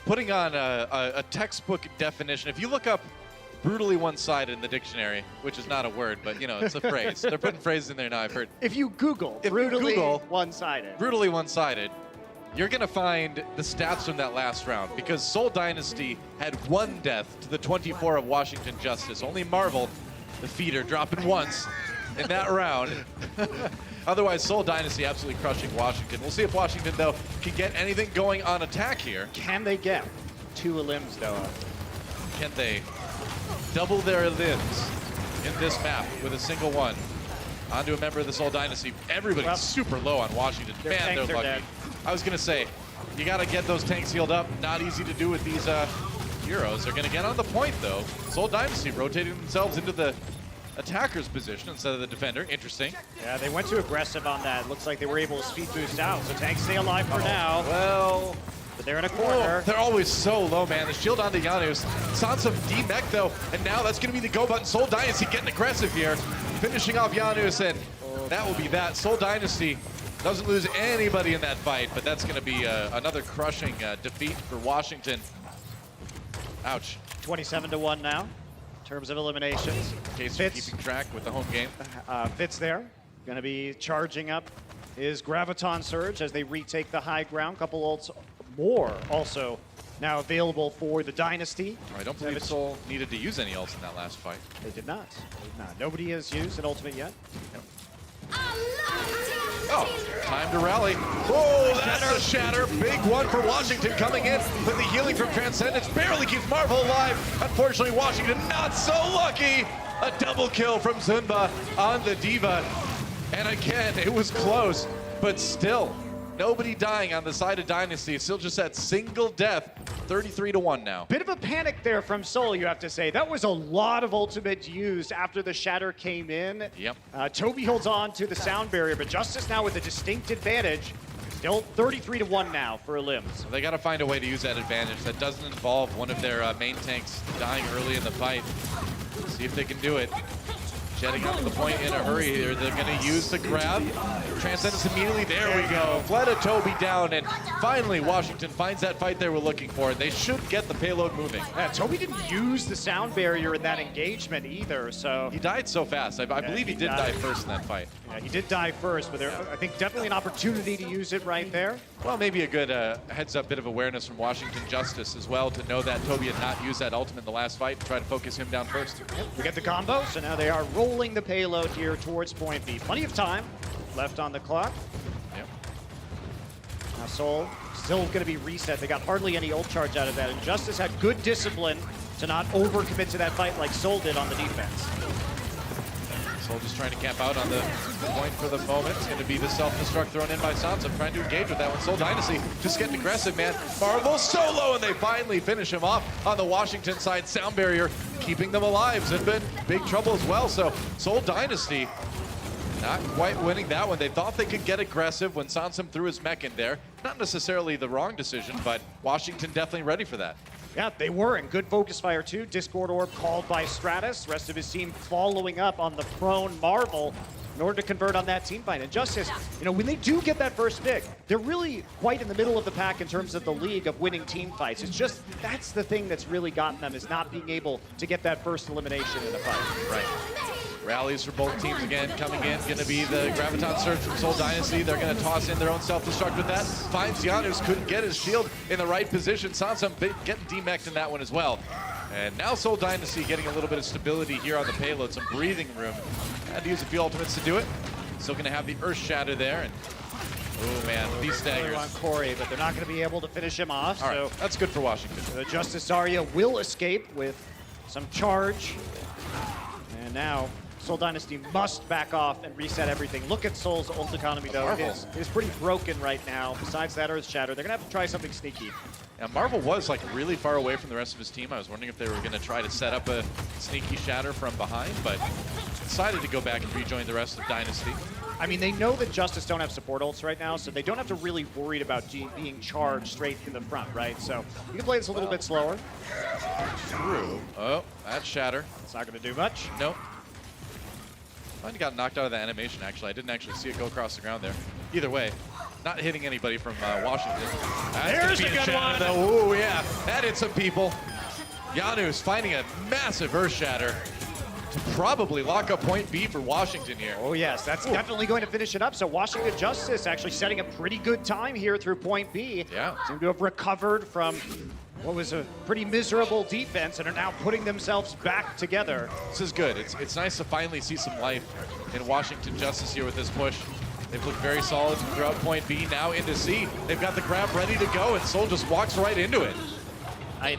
putting on a textbook definition. If you look up brutally one-sided in the dictionary, which is not a word, but you know, it's a phrase. They're putting phrases in there now, I've heard.
If you Google brutally one-sided.
Brutally one-sided, you're gonna find the stats from that last round, because Seoul Dynasty had 1 death to the 24 of Washington Justice. Only Marvel, the feeder, dropping once in that round. Otherwise, Seoul Dynasty absolutely crushing Washington. We'll see if Washington, though, can get anything going on attack here.
Can they get 2 limbs, though?
Can they double their limbs in this map with a single one? Onto a member of the Seoul Dynasty. Everybody's super low on Washington. Man, they're lucky.
Dead.
I was going to say, you got to get those tanks healed up. Not easy to do with these heroes. They're going to get on the point, though. Seoul Dynasty rotating themselves into the attacker's position instead of the defender. Interesting.
Yeah, they went too aggressive on that. Looks like they were able to speed boost out, so tanks stay alive for now.
Well,
but they're in a corner.
They're always so low, man. The shield onto Janus. Sansa D-Mech, though, and now that's going to be the go button. Seoul Dynasty getting aggressive here. Finishing off Janus, and that will be that. Seoul Dynasty doesn't lose anybody in that fight, but that's going to be another crushing defeat for Washington. Ouch.
27-1 now, in terms of eliminations.
Case for keeping track with the home game.
Fitz there, going to be charging up his Graviton Surge as they retake the high ground. Couple ults more also now available for the Dynasty.
I don't believe Seoul needed to use any ults in that last fight.
They did not. They did not. Nobody has used an ultimate yet.
Oh, time to rally. Oh, that's a shatter. Big one for Washington coming in. But the healing from Transcendence barely keeps Marvel alive. Unfortunately, Washington not so lucky. A double kill from Zunba on the Diva. And again, it was close, but still, nobody dying on the side of Dynasty. It's still just that single death. 33-1 now.
Bit of a panic there from Seoul, you have to say. That was a lot of ultimate used after the shatter came in.
Yep.
Toby holds on to the sound barrier, but Justice now with a distinct advantage. Still 33-1 now for limbs.
So they got to find a way to use that advantage. That doesn't involve one of their main tanks dying early in the fight. See if they can do it. Jetting up to the point in a hurry here. They're going to use the grab. Transcendence immediately. There we go. Fleta Toby down, and finally Washington finds that fight they were looking for. They should get the payload moving.
Yeah, Toby didn't use the sound barrier in that engagement either, so...
He died so fast. I believe he did die first in that fight.
Yeah, he did die first, but I think definitely an opportunity to use it right there.
Well, maybe a good heads-up bit of awareness from Washington Justice as well to know that Toby had not used that ultimate in the last fight and try to focus him down first.
We get the combo, so now they are rolling the payload here towards point B. Plenty of time left on the clock.
Yep.
Now Seoul still going to be reset. They got hardly any ult charge out of that, and Justice had good discipline to not overcommit to that fight like Seoul did on the defense.
Seoul just trying to camp out on the point for the moment. It's going to be the self-destruct thrown in by Sansa. Trying to engage with that one. Seoul Dynasty just getting aggressive, man. Marvel solo, and they finally finish him off on the Washington side. Sound barrier keeping them alive. Zinbin, big trouble as well. So Seoul Dynasty not quite winning that one. They thought they could get aggressive when Sansa threw his mech in there. Not necessarily the wrong decision, but Washington definitely ready for that.
Yeah, they were in good focus fire too. Discord Orb called by Stratus. Rest of his team following up on the prone Marvel in order to convert on that team fight. And Justice, you know, when they do get that first pick, they're really quite in the middle of the pack in terms of the league of winning team fights. It's just, that's the thing that's really gotten them, is not being able to get that first elimination in a fight.
Right. Rallies for both teams again, coming in, going to be the Graviton Surge from Seoul Dynasty. They're going to toss in their own self-destruct with that. Finds Janus, couldn't get his shield in the right position. Sansa getting demeched in that one as well. And now Seoul Dynasty getting a little bit of stability here on the payload, some breathing room. Had to use a few ultimates to do it. Still going to have the Earth Shatter there. And oh man, these staggers.
On Corey, but they're not going to be able to finish him off.
All right, that's good for Washington.
The Justice Zarya will escape with some charge. And now Seoul Dynasty must back off and reset everything. Look at Seoul's ult economy, though. It is pretty broken right now. Besides that Earth Shatter, they're going to have to try something sneaky.
Yeah, Marvel was like really far away from the rest of his team. I was wondering if they were going to try to set up a sneaky shatter from behind, but decided to go back and rejoin the rest of Dynasty.
I mean, they know that Justice don't have support ults right now, so they don't have to really worry about being charged straight in the front, right? So you can play this a little bit slower.
True. Oh, that shatter.
It's not going to do much.
Nope. I got knocked out of the animation, actually. I didn't actually see it go across the ground there. Either way, not hitting anybody from Washington. That's
There's
gonna be
a good
shatter,
one.
though. Ooh, yeah, that hit some people. Janus finding a massive Earth Shatter to probably lock up point B for Washington here.
Oh yes, that's definitely going to finish it up. So Washington Justice actually setting a pretty good time here through point B.
Yeah.
Seem to have recovered from what was a pretty miserable defense and are now putting themselves back together.
This is good. It's nice to finally see some life in Washington Justice here with this push. They've looked very solid throughout point B, now into C. They've got the grab ready to go, and Seoul just walks right into it.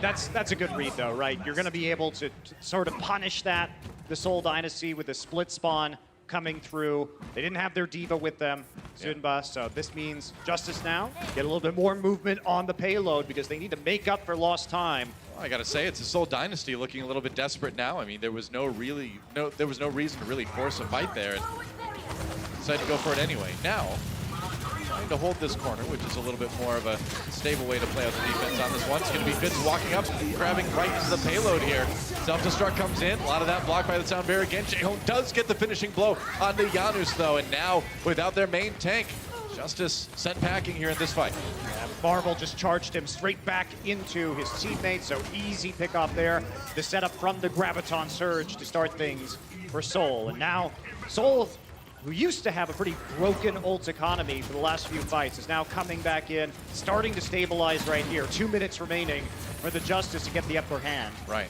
That's a good read though, right? You're going to be able to sort of punish that, the Seoul Dynasty, with the split spawn coming through. They didn't have their diva with them, Zunba, so this means Justice now get a little bit more movement on the payload because they need to make up for lost time.
Well, I gotta say, it's a Seoul Dynasty looking a little bit desperate now. I mean, there was no reason to really force a fight there, and decided to go for it anyway. Now, trying to hold this corner, which is a little bit more of a stable way to play out the defense on this one. It's going to be Fitz walking up, grabbing right into the payload here. Self-destruct comes in. A lot of that blocked by the sound barrier again. Jaehong does get the finishing blow onto Janus, though, and now, without their main tank, Justice sent packing here in this fight.
Yeah, Marvel just charged him straight back into his teammates, so easy pick off there. The setup from the Graviton Surge to start things for Seoul. And now, Seoul, who used to have a pretty broken ult economy for the last few fights, is now coming back in, starting to stabilize right here. 2 minutes remaining for the Justice to get the upper hand.
Right.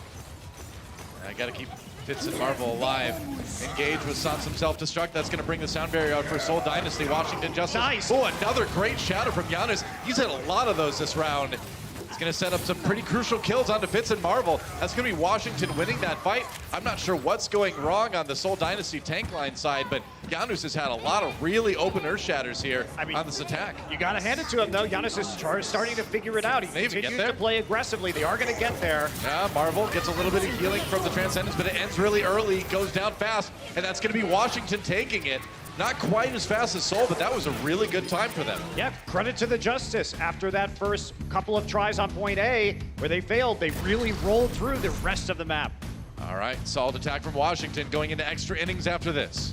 I got to keep Fitz and Marvel alive. Engage with Sansum self-destruct. That's going to bring the sound barrier out for Seoul Dynasty. Washington Justice.
Nice.
Oh, another great shadow from Janus. He's hit a lot of those this round. It's going to set up some pretty crucial kills onto Fitz and Marvel. That's going to be Washington winning that fight. I'm not sure what's going wrong on the Seoul Dynasty tank line side, but Janus has had a lot of really open Earth Shatters here on this attack.
You got to hand it to him, though. Janus is starting to figure it out. He continues to play aggressively. They are going to get there.
Yeah, Marvel gets a little bit of healing from the Transcendence, but it ends really early, goes down fast, and that's going to be Washington taking it. Not quite as fast as Seoul, but that was a really good time for them.
Yeah, credit to the Justice. After that first couple of tries on point A, where they failed, they really rolled through the rest of the map.
All right, solid attack from Washington going into extra innings after this.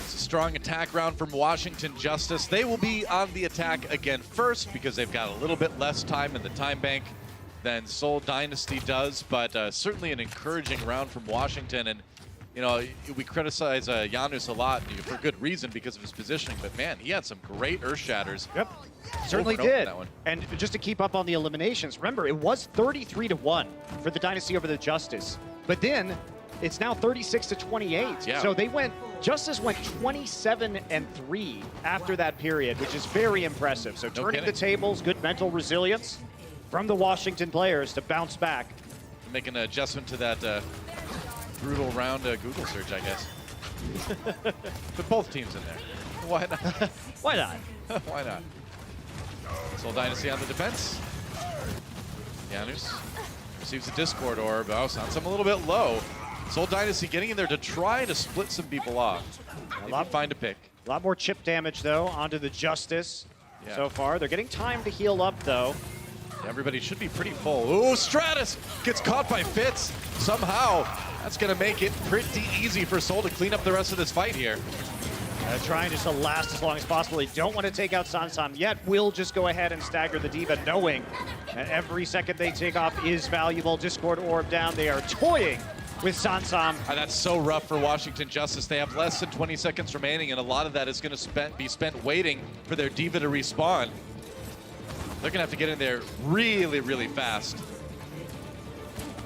Strong attack round from Washington Justice. They will be on the attack again first because they've got a little bit less time in the time bank than Seoul Dynasty does, but certainly an encouraging round from Washington. And you know, we criticize Janus a lot for good reason because of his positioning, but man, he had some great Earth Shatters.
Yep, certainly did. And just to keep up on the eliminations, remember, it was 33-1 for the Dynasty over the Justice, but then it's now 36-28.
Yeah.
So Justice went 27-3 after that period, which is very impressive. So turning the tables, good mental resilience from the Washington players to bounce back.
Make an adjustment to that brutal round Google search, I guess. Put both teams in there. Why not?
Why not?
Why not? Seoul Dynasty on the defense. Janus receives a Discord orb. Oh, sounds a little bit low. Seoul Dynasty getting in there to try to split some people off. Find a pick.
A lot more chip damage, though, onto the Justice so far. They're getting time to heal up, though.
Everybody should be pretty full. Ooh, Stratus gets caught by Fitz. Somehow, that's going to make it pretty easy for Seoul to clean up the rest of this fight here.
Trying just to last as long as possible. They don't want to take out Sansam yet. Will just go ahead and stagger the Diva, knowing that every second they take off is valuable. Discord orb down. They are toying with Sansam.
That's so rough for Washington Justice. They have less than 20 seconds remaining, and a lot of that is going to be spent waiting for their Diva to respawn. They're going to have to get in there really, really fast.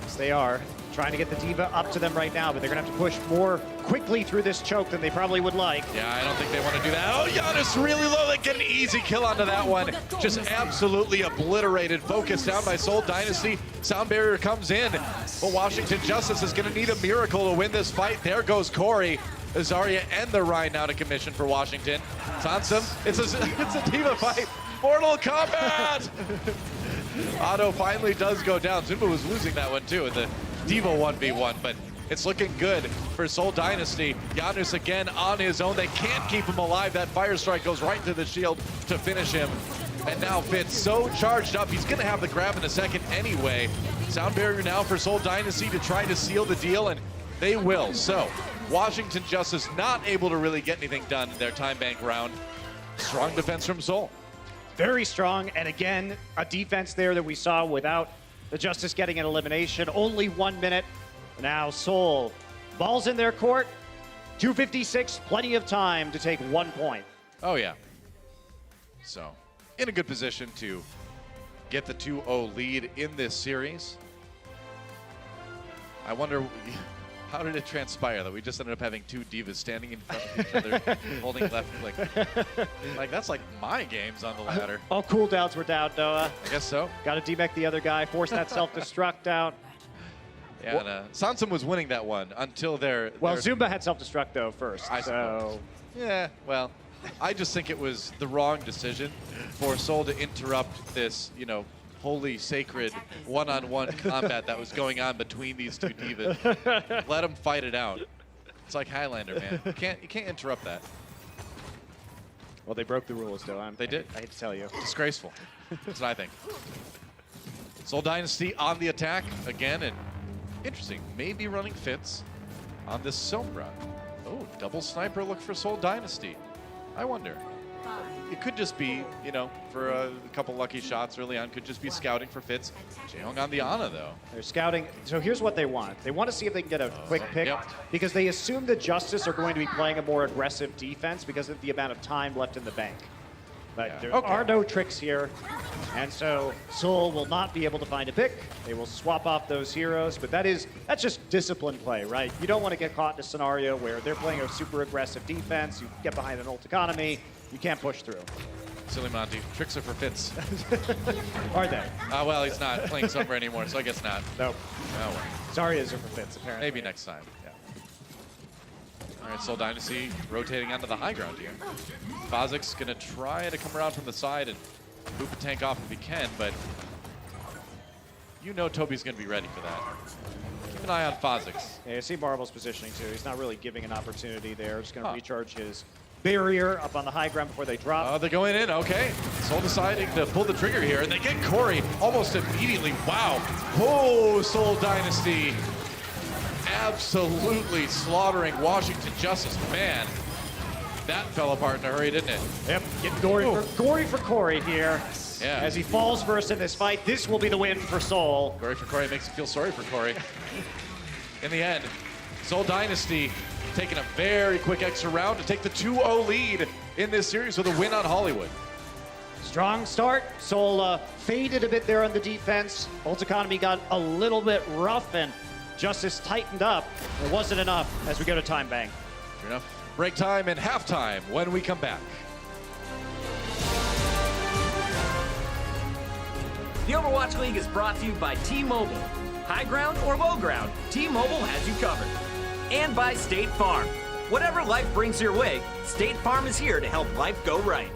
Yes, they are. trying to get the Diva up to them right now, but they're going to have to push more quickly through this choke than they probably would like.
Yeah, I don't think they want to do that. Oh, Giannis really low. They get an easy kill onto that one. Just absolutely obliterated. Focus down by Seoul Dynasty. Sound barrier comes in, but Washington Justice is going to need a miracle to win this fight. There goes Corey. Azaria and the Rhine out of commission for Washington. Sansum, it's a Diva fight. Mortal Kombat! Otto finally does go down. Zumba was losing that one too in the Diva 1v1, but it's looking good for Seoul Dynasty. Giannis again on his own. They can't keep him alive. That fire strike goes right into the shield to finish him. And now Fitz so charged up. He's going to have the grab in a second anyway. Sound barrier now for Seoul Dynasty to try to seal the deal, and they will. So Washington Justice not able to really get anything done in their time bank round. Strong defense from Seoul.
Very strong, and again, a defense there that we saw without the Justice getting an elimination. Only 1 minute. Now Seoul, ball's in their court. 2:56, plenty of time to take 1 point.
Oh yeah. So in a good position to get the 2-0 lead in this series. I wonder, how did it transpire that we just ended up having two Divas standing in front of each other, holding left click? Like, that's like my games on the ladder.
All cooldowns were down, Noah.
I guess so.
Got to demech the other guy, force that self-destruct out.
Yeah, and Sansum was winning that one until their...
Well, Zumba had self-destruct, though, first.
I suppose. Yeah, well, I just think it was the wrong decision for Seoul to interrupt this, you know, holy sacred one-on-one combat that was going on between these two Divas. Let them fight it out. It's like Highlander, man. You can't interrupt that.
Well, they broke the rules, though.
They did.
I hate to tell you.
Disgraceful. That's what I think. Seoul Dynasty on the attack again, and interesting. Maybe running Fitz on this Sombra. Oh, double sniper look for Seoul Dynasty. I wonder. It could just be, you know, for a couple lucky shots early on, could just be scouting for Fitz. Jaehyung on the Ana, though.
They're scouting. So here's what they want. They want to see if they can get a quick pick,
Yep.
because they assume the Justice are going to be playing a more aggressive defense because of the amount of time left in the bank. But
Yeah.
there
Okay.
are no tricks here. And so Seoul will not be able to find a pick. They will swap off those heroes, but that's just disciplined play, right? You don't want to get caught in a scenario where they're playing a super aggressive defense, you get behind an ult economy, you can't push through.
Silly Monty. Tricks are for Fitz.
Are they?
Well, he's not playing Sombra anymore, so I guess not.
Nope.
Oh, well.
Zarya's are for Fitz, apparently.
Maybe next time. Yeah. All right, Seoul Dynasty rotating onto the high ground here. Fazik's going to try to come around from the side and boop a tank off if he can, but you know Toby's going to be ready for that. Keep an eye on Fazik's.
Yeah, you see Marvel's positioning too. He's not really giving an opportunity there. Just going to recharge his barrier up on the high ground before they drop.
Oh, they're going in. Okay. Seoul deciding to pull the trigger here, and they get Corey almost immediately. Wow. Oh, Seoul Dynasty absolutely slaughtering Washington Justice. Man, that fell apart in a hurry, didn't it?
Yep, getting gory for Corey here.
Yeah.
As he falls first in this fight, this will be the win for Seoul.
Gory for Corey makes you feel sorry for Corey. In the end, Seoul Dynasty taking a very quick extra round to take the 2-0 lead in this series with a win on Hollywood.
Strong start. Seoul faded a bit there on the defense. Ult economy got a little bit rough, and Justice tightened up. It wasn't enough as we go to time bank.
Sure enough. Break time and halftime when we come back.
The Overwatch League is brought to you by T-Mobile. High ground or low ground, T-Mobile has you covered. And by State Farm. Whatever life brings your way, State Farm is here to help life go right.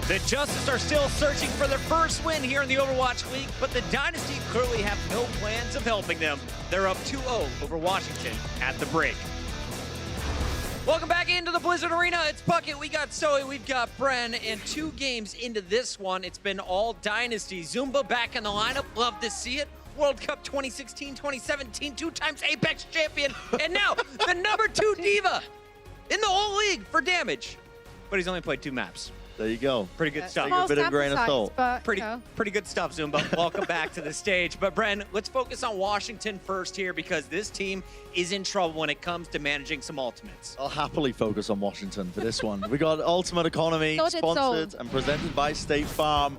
The Justice are still searching for their first win here in the Overwatch League, but the Dynasty clearly have no plans of helping them. They're up 2-0 over Washington at the break. Welcome back into the Blizzard Arena. It's Bucket, we got Zoe, we've got Bren, and 2 games into this one, it's been all Dynasty. Zumba back in the lineup, love to see it. World Cup 2016, 2017, 2 times Apex champion, and now the #2 diva in the whole league for damage. But he's only played 2 maps.
There you go.
Pretty good stuff.
Take a bit of grain of salt.
Pretty good stuff, Zumba. Welcome back to the stage. But Bren, let's focus on Washington first here because this team is in trouble when it comes to managing some ultimates.
I'll happily focus on Washington for this one. We got Ultimate Economy, sponsored and presented by State Farm.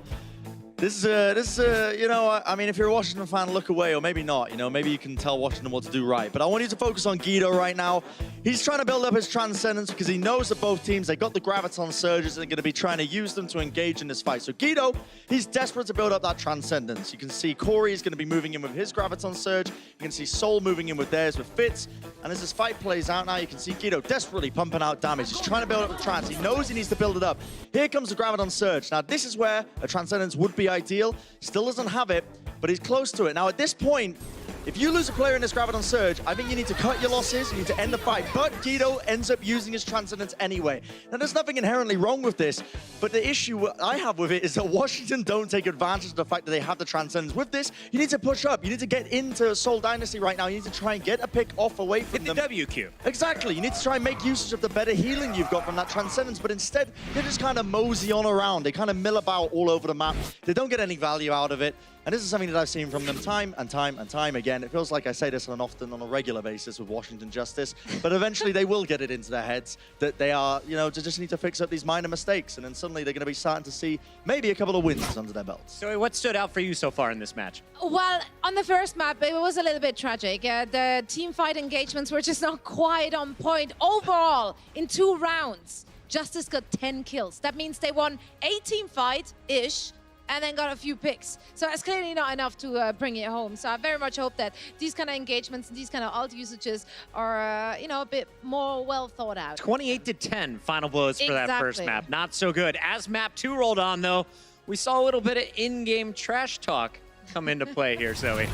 This is you know, I mean, if you're a Washington fan, look away, or maybe not. You know, maybe you can tell Washington what to do right. But I want you to focus on Guido right now. He's trying to build up his transcendence because he knows that both teams, they got the Graviton Surges and they're going to be trying to use them to engage in this fight. So Guido, he's desperate to build up that transcendence. You can see Corey is going to be moving in with his Graviton Surge. You can see Seoul moving in with theirs with Fitz. And as this fight plays out now, you can see Guido desperately pumping out damage. He's trying to build up the trans. He knows he needs to build it up. Here comes the Graviton Surge. Now, this is where a transcendence would be ideal. Still doesn't have it, but he's close to it. Now, at this point, if you lose a player in this Graviton Surge, I think you need to cut your losses, you need to end the fight. But Guido ends up using his Transcendence anyway. Now, there's nothing inherently wrong with this, but the issue I have with it is that Washington don't take advantage of the fact that they have the Transcendence. With this, you need to push up. You need to get into Seoul Dynasty right now. You need to try and get a pick off away from them.
Hit the WQ.
Exactly. You need to try and make usage of the better healing you've got from that Transcendence, but instead, they just kind of mosey on around. They kind of mill about all over the map. They don't get any value out of it. And this is something that I've seen from them time and time and time again. It feels like I say this on a regular basis with Washington Justice, but eventually they will get it into their heads that they are, you know, just need to fix up these minor mistakes, and then suddenly they're going to be starting to see maybe a couple of wins under their belts.
So what stood out for you so far in this match?
Well, on the first map, it was a little bit tragic. The team fight engagements were just not quite on point. Overall, in 2 rounds, Justice got 10 kills. That means they won a team fight-ish, and then got a few picks. So it's clearly not enough to bring it home. So I very much hope that these kind of engagements, these kind of ult usages are, you know, a bit more well thought out.
28-10 final blows for that first map. Not so good. As map 2 rolled on, though, we saw a little bit of in-game trash talk come into play here, Zoe.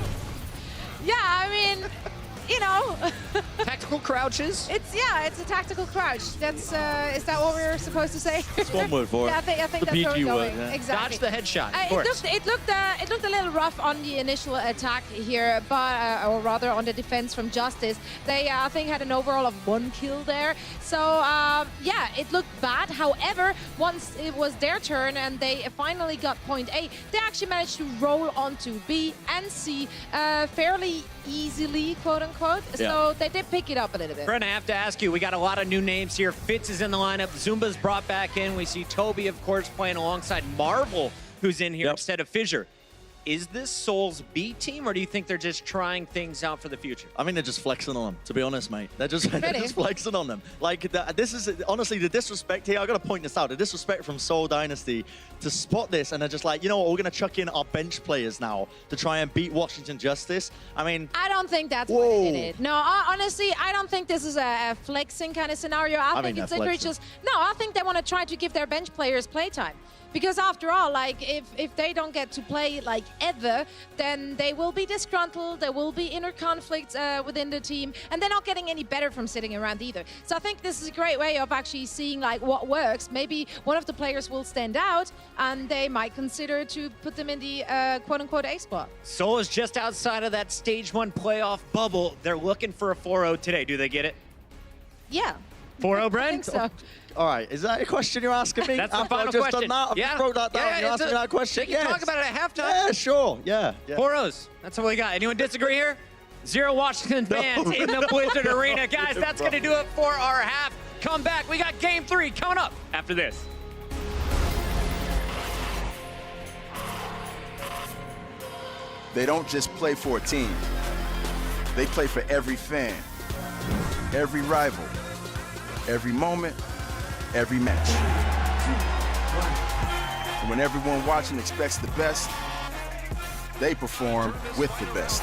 Yeah, I mean, you know.
Tactical crouches?
It's a tactical crouch. That's is that what we're supposed to say?
That's one word for it.
Yeah, I think
the
that's where
PG
we're
word,
going.
yeah.
Exactly.
Dodge the headshot, of course.
It looked a little rough on the initial attack here, or rather on the defense from Justice. They, I think, had an overall of 1 kill there. So, yeah, it looked bad. However, once it was their turn and they finally got point A, they actually managed to roll onto B and C fairly easily, quote unquote.
Yeah.
So they did pick it up a little bit.
Bren, I have to ask you, we got a lot of new names here. Fitz is in the lineup. Zumba's brought back in. We see Toby, of course, playing alongside Marvel, who's in here instead of Fissure. Is this Seoul's B team, or do you think they're just trying things out for the future?
I mean, they're just flexing on them, to be honest, mate. They're just flexing on them. Like, this is, honestly, the disrespect here, I got to point this out, the disrespect from Seoul Dynasty to spot this, and they're just like, you know what, we're going to chuck in our bench players now to try and beat Washington Justice. I mean...
I don't think that's what they did. No, honestly, I don't think this is a flexing kind of scenario. I think it's literally just... No, I think they want to try to give their bench players playtime. Because after all, like, if they don't get to play, like, ever, then they will be disgruntled, there will be inner conflicts within the team, and they're not getting any better from sitting around either. So I think this is a great way of actually seeing, like, what works. Maybe one of the players will stand out, and they might consider to put them in the quote-unquote A spot.
Seoul is just outside of that Stage 1 playoff bubble. They're looking for a 4-0 today. Do they get it?
Yeah.
4-0, Bren?
I think so.
All right, is that a question you're asking me?
That's the
After
final
I've just
question.
done that, I've just wrote that down. You're asking me that question?
They can talk about it at halftime.
Yeah, sure. Yeah.
4-0s. That's all we got. Anyone disagree here? 0 Washington fans in the Blizzard Arena. Guys, that's going to do it for our half. Come back. We got Game 3 coming up after this.
They don't just play for a team. They play for every fan, every rival, every moment, every match. And when everyone watching expects the best, they perform with the best.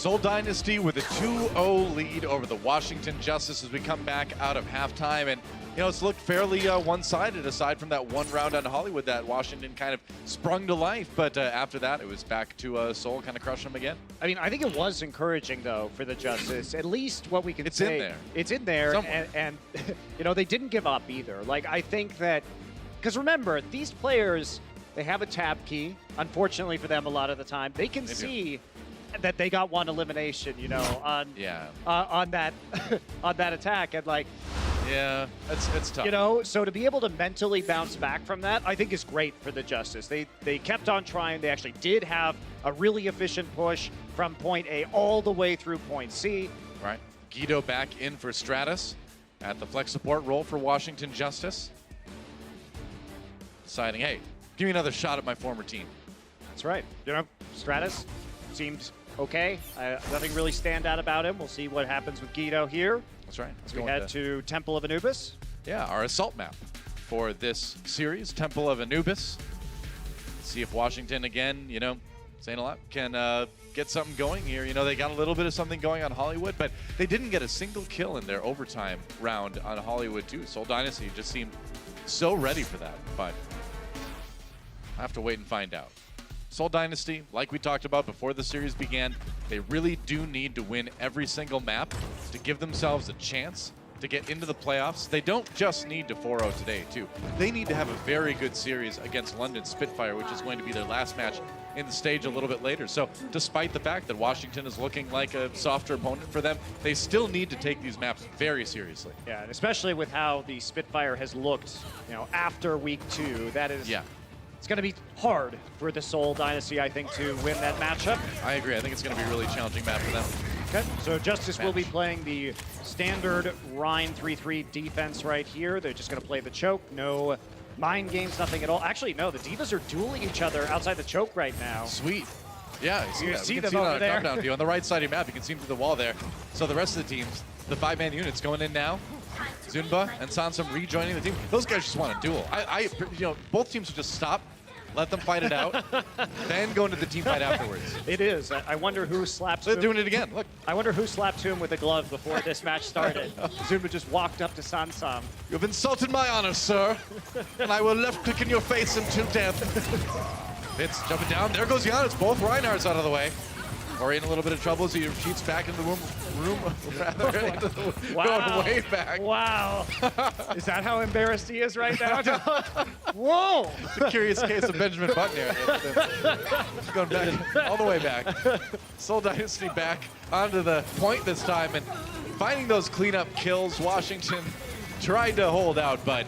Seoul Dynasty with a 2-0 lead over the Washington Justice as we come back out of halftime. And, you know, it's looked fairly one-sided aside from that one round on Hollywood that Washington kind of sprung to life. But after that, it was back to Seoul kind of crushing them again.
I mean, I think it was encouraging, though, for the Justice. At least what we can
It's
say.
in there.
It's in there.
Somewhere.
And you know, they didn't give up either. Like, I think that, because remember, these players, they have a tab key. Unfortunately for them, a lot of the time, they can see that they got one elimination, you know, on that on that attack, and like,
yeah, it's tough.
you know, so to be able to mentally bounce back from that, I think is great for the Justice. They kept on trying. They actually did have a really efficient push from point A all the way through point C.
Right, Guido back in for Stratus at the flex support role for Washington Justice, deciding, hey, give me another shot at my former team.
That's right. You know, Stratus seems okay. Nothing really stand out about him. We'll see what happens with Guido here.
That's right. Let's
We
go
head
with
to Temple of Anubis.
yeah, our assault map for this series, Temple of Anubis. See if Washington, again, you know, saying a lot, can get something going here. You know, they got a little bit of something going on Hollywood, but they didn't get a single kill in their overtime round on Hollywood, too. Seoul Dynasty just seemed so ready for that, but I have to wait and find out. Seoul Dynasty, like we talked about before the series began, they really do need to win every single map to give themselves a chance to get into the playoffs. They don't just need to 4-0 today, too. They need to have a very good series against London Spitfire, which is going to be their last match in the stage a little bit later. So despite the fact that Washington is looking like a softer opponent for them, they still need to take these maps very seriously.
Yeah, and especially with how the Spitfire has looked, you know, after week 2, that is...
Yeah.
It's going to be hard for the Seoul Dynasty, I think, to win that matchup.
I agree. I think it's going to be a really challenging match for them.
Okay, so Justice will be playing the standard Rhine 3-3 defense right here. They're just going to play the choke. No mind games, nothing at all. Actually, no, the Divas are dueling each other outside the choke right now.
Sweet. Yeah,
You see
you
them
can see
over
it
there.
on a countdown view. On the right side of your map, you can see them through the wall there. So the rest of the teams, the 5-man units going in now. Zunba and Sansum rejoining the team. Those guys just want to duel. You know, both teams would just stop, let them fight it out, then go into the team fight afterwards.
It is. I wonder who slapped
They're
whom.
doing it again. Look.
I wonder who slapped whom with a glove before this match started. Zumba just walked up to Sansam.
You've insulted my honor, sir, and I will left click in your face until death. It's jumping down. There goes Jan. It's both Reinhardts out of the way. Ori in a little bit of trouble as he retreats back into the room rather, going way back.
Wow. Is that how embarrassed he is right now? Whoa.
It's a curious case of Benjamin Button here. It's going back, all the way back. Seoul Dynasty back onto the point this time and finding those cleanup kills. Washington tried to hold out, but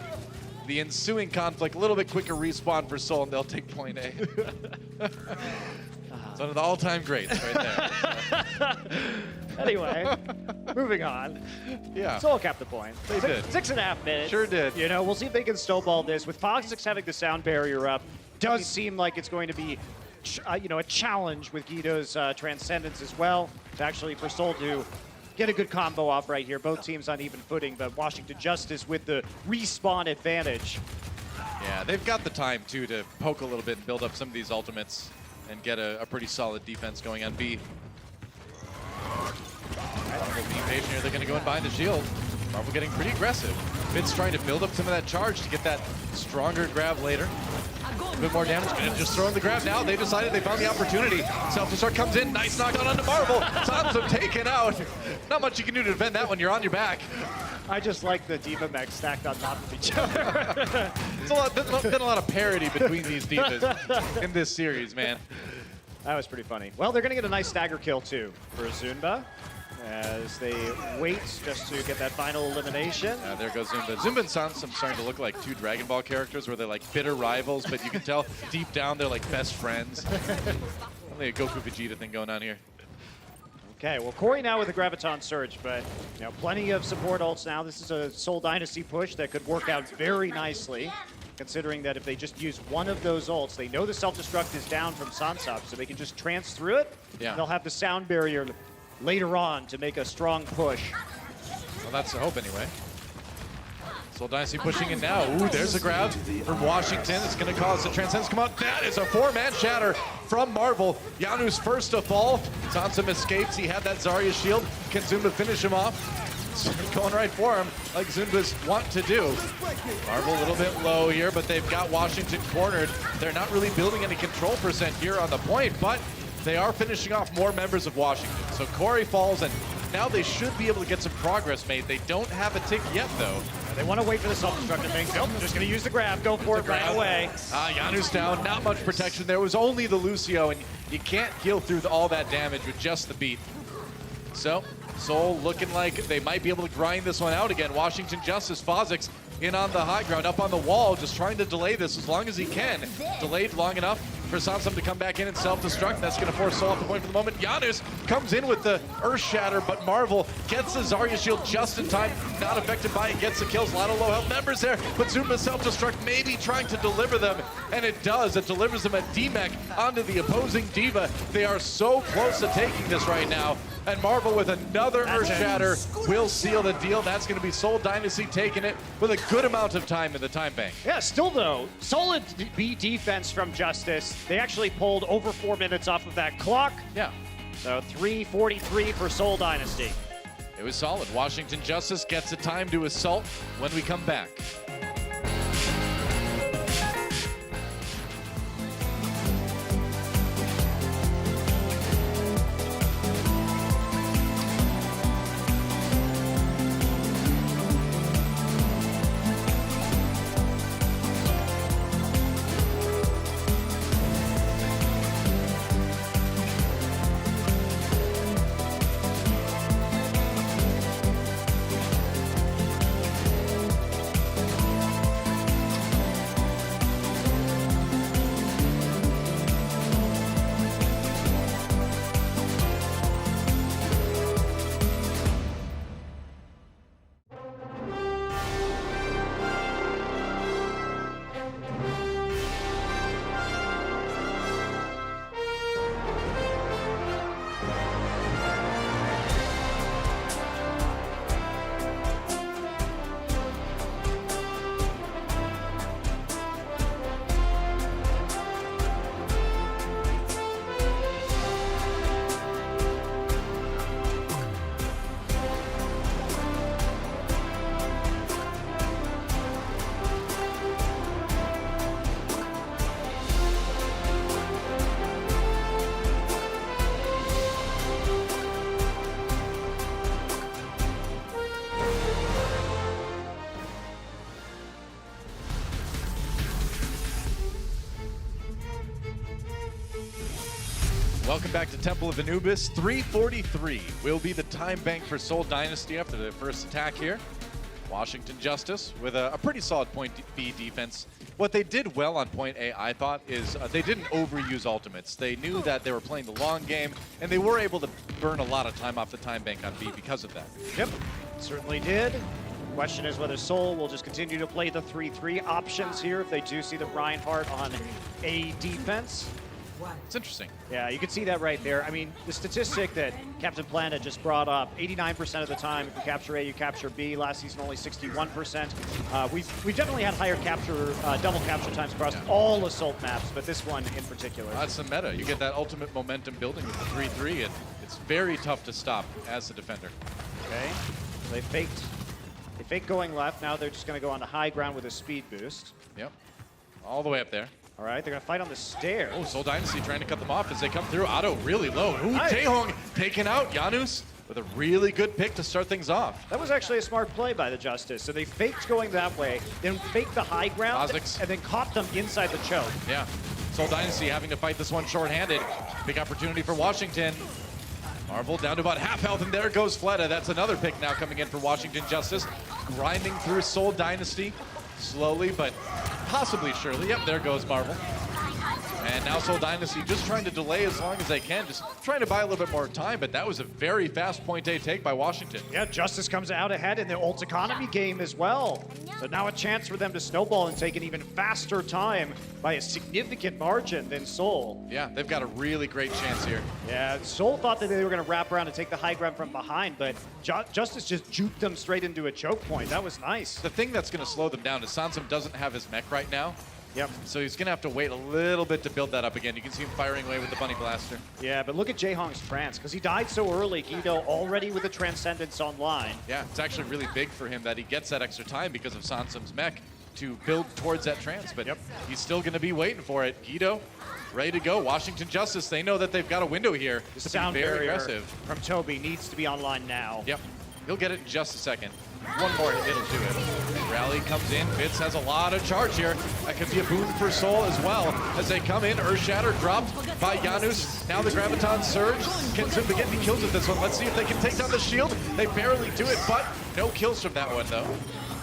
the ensuing conflict, a little bit quicker respawn for Seoul, and they'll take point A. It's one of the all-time greats right there.
Anyway, moving on.
Yeah.
Seoul kept the point.
They did.
6.5 minutes.
Sure did.
You know, we'll see if they can snowball this. With Fox having the sound barrier up, does seem like it's going to be, you know, a challenge with Guido's Transcendence as well. To actually, for Seoul to get a good combo off right here. Both teams on even footing, but Washington Justice with the respawn advantage.
Yeah, they've got the time, too, to poke a little bit and build up some of these ultimates and get a pretty solid defense going on B. Marvel being patient here. They're going to go in behind the shield. Marvel getting pretty aggressive. Fitz trying to build up some of that charge to get that stronger grab later. A bit more damage. Gonna just throw in the grab now. They decided they found the opportunity. Self-destruct comes in. Nice knockdown onto Marvel. Sansom taken out. Not much you can do to defend that when you're on your back.
I just like the Diva mechs stacked on top of each other.
It's been a lot of parity between these divas in this series, man.
That was pretty funny. Well, they're going to get a nice stagger kill, too, for Zunba, as they wait just to get that final elimination.
There goes Zumba. Zumba and Sansom starting to look like two Dragon Ball characters where they're like bitter rivals, but you can tell deep down they're like best friends. Only a Goku Vegeta thing going on here.
Okay, well, Corey now with the Graviton Surge, but you know, plenty of support ults now. This is a Seoul Dynasty push that could work out very nicely, considering that if they just use one of those ults, they know the self-destruct is down from Sansop, so they can just trance through it.
Yeah.
They'll have the sound barrier later on to make a strong push.
Well, that's the hope anyway. Seoul Dynasty pushing in now. Ooh, there's a grab from Washington. It's going to cause the Transcendence to come out. That is a 4-man shatter from Marvel. Janu's first to fall. Sansom escapes. He had that Zarya shield. Can Zumba finish him off? Going right for him, like Zumba's want to do. Marvel a little bit low here, but they've got Washington cornered. They're not really building any control percent here on the point, but they are finishing off more members of Washington. So Corey falls, and now they should be able to get some progress made. They don't have a tick yet, though.
They want to wait for the self-destructive thing. Nope, just going to use the grab. Go for it right away.
Janu's down. Not much protection. There was only the Lucio, and you can't heal through all that damage with just the beat. So Seoul looking like they might be able to grind this one out again. Washington Justice, Fozix in on the high ground, up on the wall, just trying to delay this as long as he can. Delayed long enough for Sansom to come back in and self-destruct. That's going to force Seoul off the point for the moment. Janus comes in with the Earth Shatter, but Marvel gets the Zarya shield just in time. Not affected by it, gets the kills. A lot of low health members there, but Zumba self-destruct, maybe trying to deliver them, and it does. It delivers them a D-Mech onto the opposing Diva. They are so close to taking this right now, and Marvel with another Earth Shatter will seal the deal. That's going to be Seoul Dynasty taking it with a good amount of time in the time bank.
Yeah, still though, solid B defense from Justice. They actually pulled over 4 minutes off of that clock.
Yeah.
So 3:43 for Seoul Dynasty.
It was solid. Washington Justice gets a time to assault when we come back. Welcome back to Temple of Anubis. 3:43 will be the time bank for Seoul Dynasty after their first attack here. Washington Justice with a pretty solid point B defense. What they did well on point A, I thought, is they didn't overuse ultimates. They knew that they were playing the long game, and they were able to burn a lot of time off the time bank on B because of that.
Yep, certainly did. Question is whether Seoul will just continue to play the 3-3 options here if they do see the Reinhardt on A defense.
It's interesting.
Yeah, you can see that right there. I mean, the statistic that Captain Planet just brought up, 89% of the time, if you capture A, you capture B. Last season, only 61%. We've definitely had higher capture, double capture times across all Assault maps, but this one in particular.
That's the meta. You get that ultimate momentum building with the 3-3, and it's very tough to stop as the defender.
Okay, so they faked going left. Now they're just going to go on the high ground with a speed boost.
Yep, all the way up there.
All right, they're going to fight on the stairs.
Oh, Seoul Dynasty trying to cut them off as they come through. Otto really low. Ooh, Taehong taken out. Janus with a really good pick to start things off.
That was actually a smart play by the Justice. So they faked going that way, then faked the high ground, and then caught them inside the choke.
Yeah, Seoul Dynasty having to fight this one short-handed. Big opportunity for Washington. Marvel down to about half health, and there goes Fleta. That's another pick now coming in for Washington Justice. Grinding through Seoul Dynasty slowly, but possibly surely. Yep, there goes Marvel. And now Seoul Dynasty just trying to delay as long as they can, just trying to buy a little bit more time, but that was a very fast point A take by Washington.
Yeah, Justice comes out ahead in the ult economy game as well. So now a chance for them to snowball and take an even faster time by a significant margin than Seoul.
Yeah, they've got a really great chance here.
Yeah, Seoul thought that they were going to wrap around and take the high ground from behind, but Justice just juked them straight into a choke point. That was nice.
The thing that's going to slow them down is Sansum doesn't have his mech right now.
Yep.
So he's going to have to wait a little bit to build that up again. You can see him firing away with the Bunny Blaster.
Yeah, but look at Jaehong's trance, because he died so early. Guido already with the Transcendence online.
Yeah, it's actually really big for him that he gets that extra time because of Sansum's mech to build towards that trance, but he's still going to be waiting for it. Guido, ready to go. Washington Justice, they know that they've got a window here.
The
to
sound
be very
barrier
aggressive.
from Toby needs to be online now.
Yep, he'll get it in just a second. One more hit, it'll do it. Rally comes in, Fitz has a lot of charge here. That could be a boon for Seoul as well. As they come in, Earthshatter dropped by Janus. Now the Graviton Surge. Can Zumba get any kills with this one? Let's see if they can take down the shield. They barely do it, but no kills from that one though.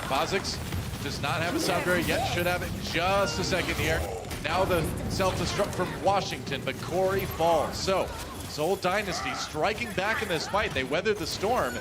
Kha'Zix does not have a sound barrier yet, should have it in just a second here. Now the self-destruct from Washington, but Corey falls. So, Seoul Dynasty striking back in this fight. They weathered the storm.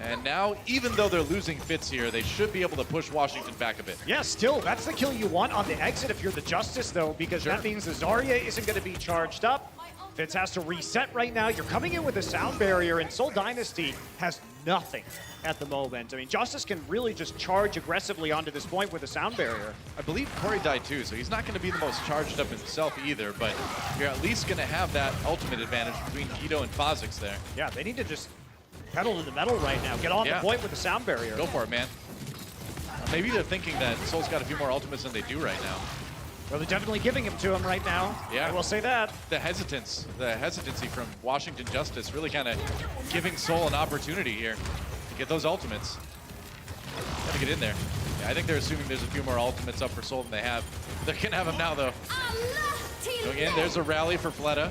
And now, even though they're losing Fitz here, they should be able to push Washington back a bit.
Yeah, still, that's the kill you want on the exit if you're the Justice, though, because that means the Zarya isn't going to be charged up. Fitz has to reset right now. You're coming in with a sound barrier, and Seoul Dynasty has nothing at the moment. I mean, Justice can really just charge aggressively onto this point with a sound barrier.
I believe Corey died too, so he's not going to be the most charged up himself either, but you're at least going to have that ultimate advantage between Guido and Kha'Zix there.
Yeah, they need to just pedal to the metal right now. Get on the point with the sound barrier.
Go for it, man. Maybe they're thinking that Seoul's got a few more ultimates than they do right now.
Well, they're definitely giving him to him right now.
Yeah.
I will say that.
The hesitancy from Washington Justice really kind of giving Seoul an opportunity here to get those ultimates. Gotta get in there. Yeah, I think they're assuming there's a few more ultimates up for Seoul than they have. They're gonna have them now though. Going in, there's a rally for Fleta.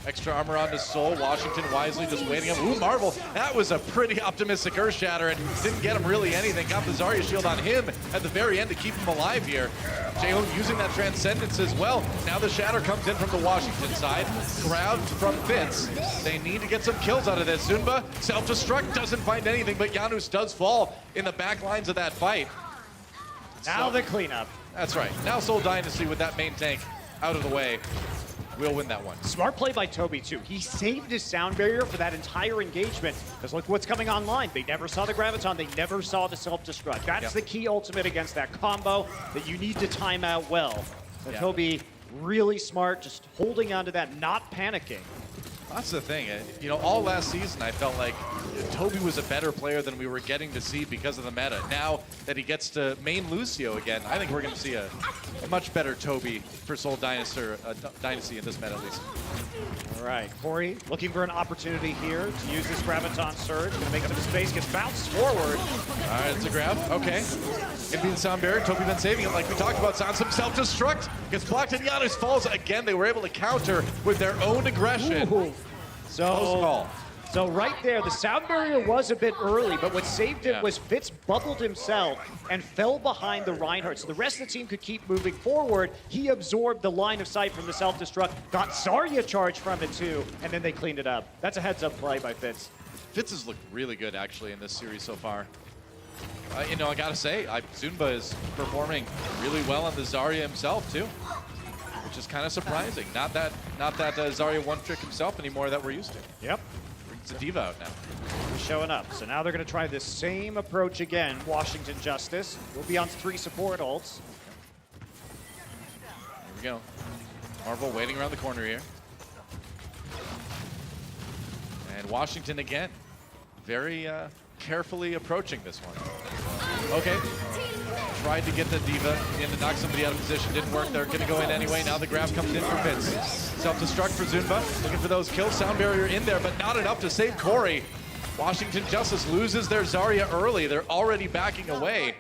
Extra armor onto Seoul. Washington wisely just waiting up. Ooh, Marvel. That was a pretty optimistic Earthshatter and didn't get him really anything. Got the Zarya shield on him at the very end to keep him alive here. Jaehong using that Transcendence as well. Now the Shatter comes in from the Washington side. Grabbed from Fitz. They need to get some kills out of this. Zunba, self-destruct, doesn't find anything, but Janus does fall in the back lines of that fight.
Now the cleanup.
That's right. Now Seoul Dynasty with that main tank out of the way. We'll win that one.
Smart play by Toby, too. He saved his sound barrier for that entire engagement. Because look what's coming online. They never saw the Graviton. They never saw the self-destruct. That's the key ultimate against that combo that you need to time out well. So Toby, really smart, just holding on to that, not panicking.
That's the thing. You know, all last season, I felt like Toby was a better player than we were getting to see because of the meta. Now that he gets to main Lucio again, I think we're going to see a much better Toby for Seoul Dynasty in this meta, at least.
All right, Corey looking for an opportunity here to use this Graviton Surge. Going to make some space, gets bounced forward.
All right, it's a grab. Okay. Gonna be the sound barrier. Toby been saving it like we talked about. Sounds some self-destruct. Gets blocked and Janus falls again. They were able to counter with their own aggression.
Ooh. So right there, the sound barrier was a bit early, but what saved it was Fitz bubbled himself and fell behind the Reinhardt. So the rest of the team could keep moving forward. He absorbed the line of sight from the self-destruct, got Zarya charge from it too, and then they cleaned it up. That's a heads-up play by Fitz.
Fitz has looked really good, actually, in this series so far. You know, I gotta say, Zunba is performing really well on the Zarya himself, too. Which is kind of surprising. Not that Zarya one-trick himself anymore that we're used to.
Yep.
Brings the diva out now.
He's showing up. So now they're going to try this same approach again. Washington Justice will be on 3 support ults.
Here we go. Marvel waiting around the corner here. And Washington again. Very carefully approaching this one. Okay. Tried to get the diva in to knock somebody out of position. Didn't work. They're going to go in anyway. Now the grab comes in for Fitz. Self-destruct for Zunba. Looking for those kills. Sound barrier in there, but not enough to save Corey. Washington Justice loses their Zarya early. They're already backing away.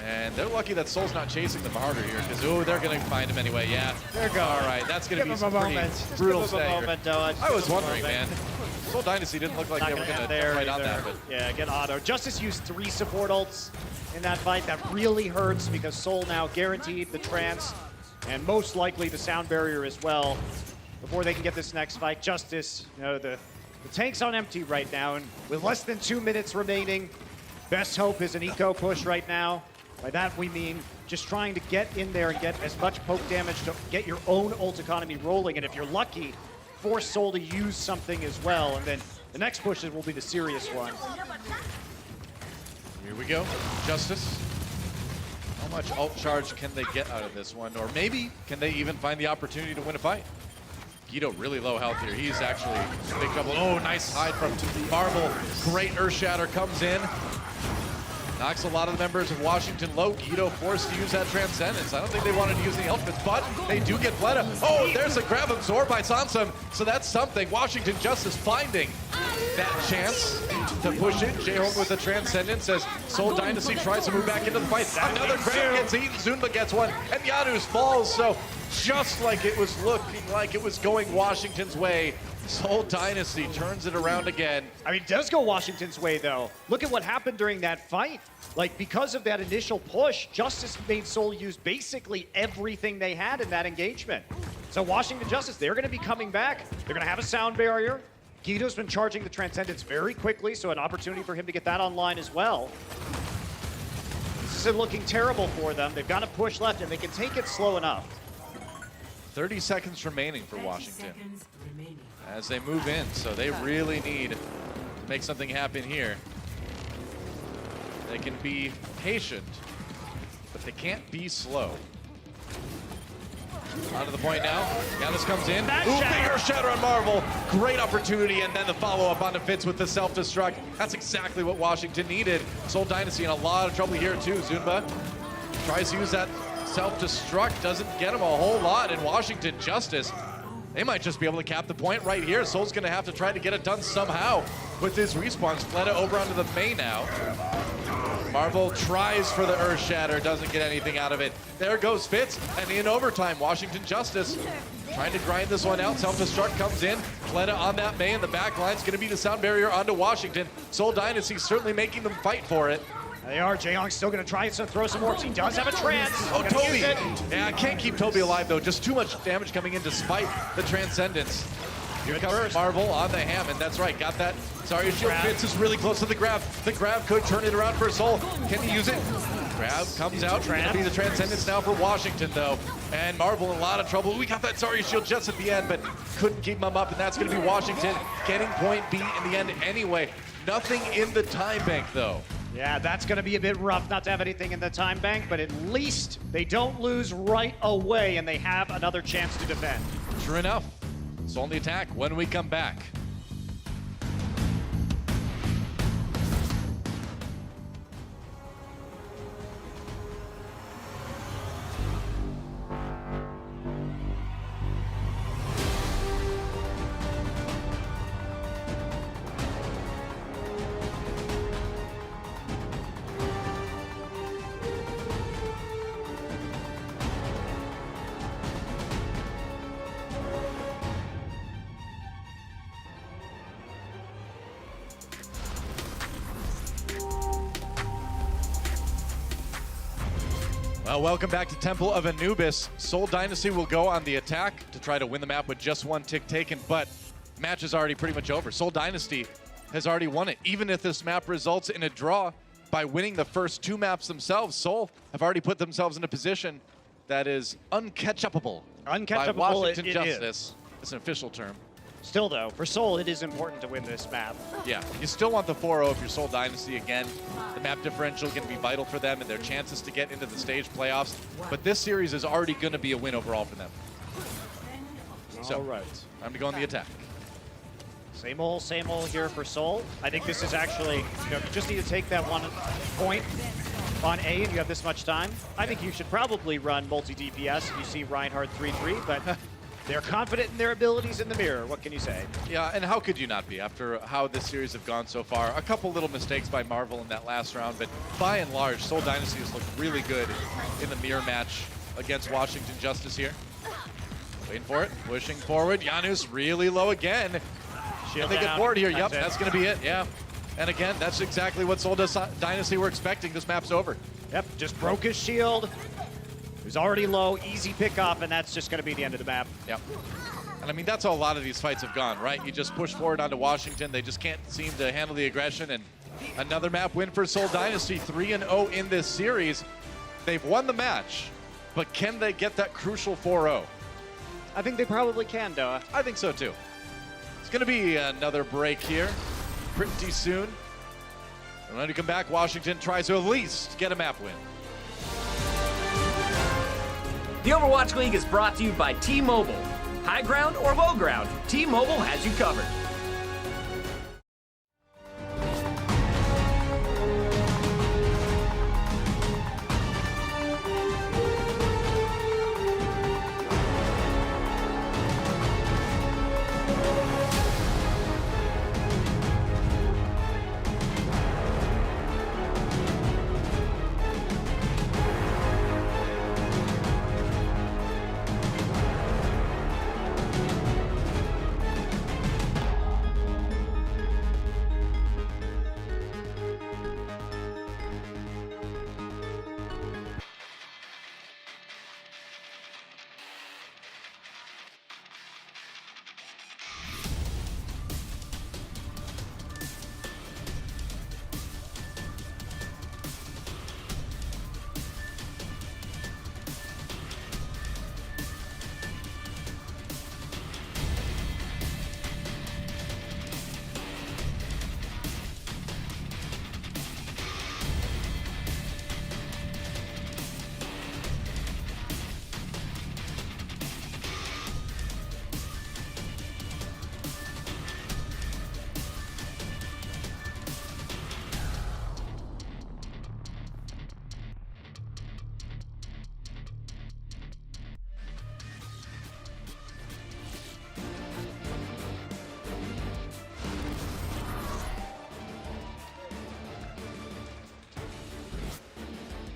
And they're lucky that Soul's not chasing them harder here, because, they're going to find him anyway. Yeah.
There you go.
All right, that's going to be some pretty brutal stagger. I was wondering, man. Seoul Dynasty didn't look like they were going to fight on that. But
yeah, get auto. Justice used 3 support ults in that fight. That really hurts because Seoul now guaranteed the trance. and most likely the sound barrier as well before they can get this next fight. Justice, you know, the tank's on empty right now, and with less than 2 minutes remaining, best hope is an eco push right now. By that we mean just trying to get in there and get as much poke damage to get your own ult economy rolling, and if you're lucky, force Seoul to use something as well, and then the next push will be the serious one.
Here we go, Justice. How much ult charge can they get out of this one? Or maybe, can they even find the opportunity to win a fight? Guido really low health here. He's actually in big trouble. Oh, nice hide from Marvel. Great Earth Shatter comes in. Knocks a lot of the members of Washington low. Guido forced to use that Transcendence. I don't think they wanted to use the ultimates, but they do get Fleta. Oh, there's a grab absorb by Sansum. So that's something. Washington Justice finding that chance to push it. J-Home with the Transcendence as Seoul Dynasty tries to move back into the fight. Another grab gets eaten. Zunba gets one, and Janus falls. So just like it was looking like it was going Washington's way, Seoul Dynasty turns it around again.
I mean, it does go Washington's way, though. Look at what happened during that fight. Like, because of that initial push, Justice made Seoul use basically everything they had in that engagement. So Washington Justice, they're going to be coming back. They're going to have a sound barrier. Guido's been charging the Transcendence very quickly, so an opportunity for him to get that online as well. This isn't looking terrible for them. They've got a push left, and they can take it slow enough.
30 seconds remaining for Washington as they move in, so they really need to make something happen here. They can be patient, but they can't be slow. On to the point now. Janus comes in. Big Earth Shatter on Marvel. Great opportunity, and then the follow-up onto Fitz with the self-destruct. That's exactly what Washington needed. Seoul Dynasty in a lot of trouble here too. Zunba tries to use that self-destruct, doesn't get him a whole lot, and Washington Justice, they might just be able to cap the point right here. Soul's gonna have to try to get it done somehow with his respawns. Fleta over onto the main now. Marvel tries for the Earth Shatter, doesn't get anything out of it. There goes Fitz, and in overtime, Washington Justice trying to grind this one out. Self-destruct comes in. Fleta on that main. The back line's gonna be the sound barrier onto Washington. Seoul Dynasty certainly making them fight for it.
They are. Jaehyung's still going to try to throw some orbs. He does have a trance.
Oh, Toby! Yeah, I can't keep Toby alive, though. Just too much damage coming in despite the Transcendence. Here comes Marvel on the Hammond. That's right. Got that. Sorry, shield. Fitz is really close to the grab. The grab could turn it around for Seoul. Can he use it? Grab comes out. Going to be the Transcendence now for Washington, though. And Marvel in a lot of trouble. We got that Sorry shield just at the end, but couldn't keep him up, and that's going to be Washington getting point B in the end anyway. Nothing in the time bank, though.
Yeah, that's going to be a bit rough not to have anything in the time bank, but at least they don't lose right away, and they have another chance to defend.
Sure enough, it's on the attack when we come back. Well, welcome back to Temple of Anubis. Seoul Dynasty will go on the attack to try to win the map with just one tick taken, but the match is already pretty much over. Seoul Dynasty has already won it. Even if this map results in a draw, by winning the first two maps themselves, Seoul have already put themselves in a position that is uncatch-upable. By Washington Justice. It's an official term.
Still, though, for Seoul, it is important to win this map.
Yeah, you still want the 4-0 if you're Seoul Dynasty. Again, the map differential is going to be vital for them and their chances to get into the stage playoffs. But this series is already going to be a win overall for them. So,
all right.
Time to go on the attack.
Same old here for Seoul. I think this is actually, you just need to take that 1 point on A and you have this much time. I think you should probably run multi-DPS if you see Reinhardt 3-3, but they're confident in their abilities in the mirror. What can you say?
Yeah, and how could you not be after how this series have gone so far? A couple little mistakes by Marvel in that last round, but by and large, Seoul Dynasty has looked really good in the mirror match against Washington Justice here. Waiting for it, pushing forward. Janus really low again. Shield they get bored here. Yep, that's going to be it, yeah. And again, that's exactly what Seoul Dynasty were expecting. This map's over.
Yep, just broke his shield. who's already low, easy pick off, and that's just going to be the end of the map.
Yep. And I mean, that's how a lot of these fights have gone, right? You just push forward onto Washington. They just can't seem to handle the aggression. And another map win for Seoul Dynasty, 3-0 in this series. They've won the match, but can they get that crucial 4-0?
I think they probably can, Doa.
I think so too. It's going to be another break here pretty soon. And when we come back, Washington tries to at least get a map win.
The Overwatch League is brought to you by T-Mobile. High ground or low ground, T-Mobile has you covered.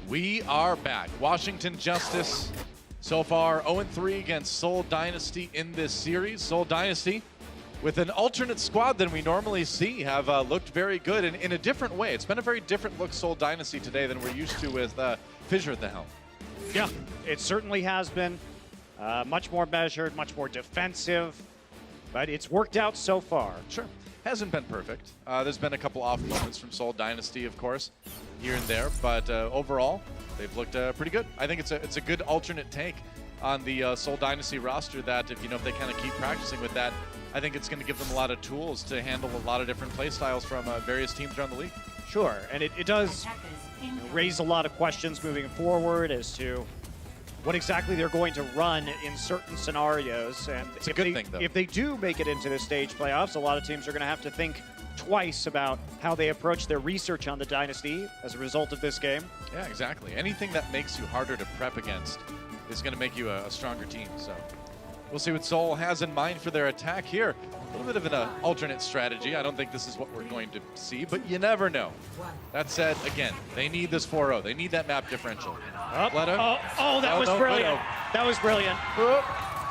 We are back. Washington Justice so far 0-3 against Seoul Dynasty in this series. Seoul Dynasty with an alternate squad than we normally see have looked very good in a different way. It's been a very different look Seoul Dynasty today than we're used to with Fissure at the helm.
Yeah, it certainly has been much more measured, much more defensive, but it's worked out so far.
Sure. Hasn't been perfect. There's been a couple off moments from Seoul Dynasty, of course, here and there, but overall, they've looked pretty good. I think it's a good alternate take on the Seoul Dynasty roster that if they kind of keep practicing with that, I think it's going to give them a lot of tools to handle a lot of different play styles from various teams around the league.
Sure, and it does raise a lot of questions moving forward as to what exactly they're going to run in certain scenarios. And
it's a good thing, though.
If they do make it into the stage playoffs, a lot of teams are going to have to think twice about how they approach their research on the Dynasty as a result of this game.
Yeah, exactly. Anything that makes you harder to prep against is going to make you a stronger team. So we'll see what Seoul has in mind for their attack here. A little bit of an alternate strategy. I don't think this is what we're going to see, but you never know. That said, again, they need this 4-0. They need that map differential.
That was brilliant. That was brilliant.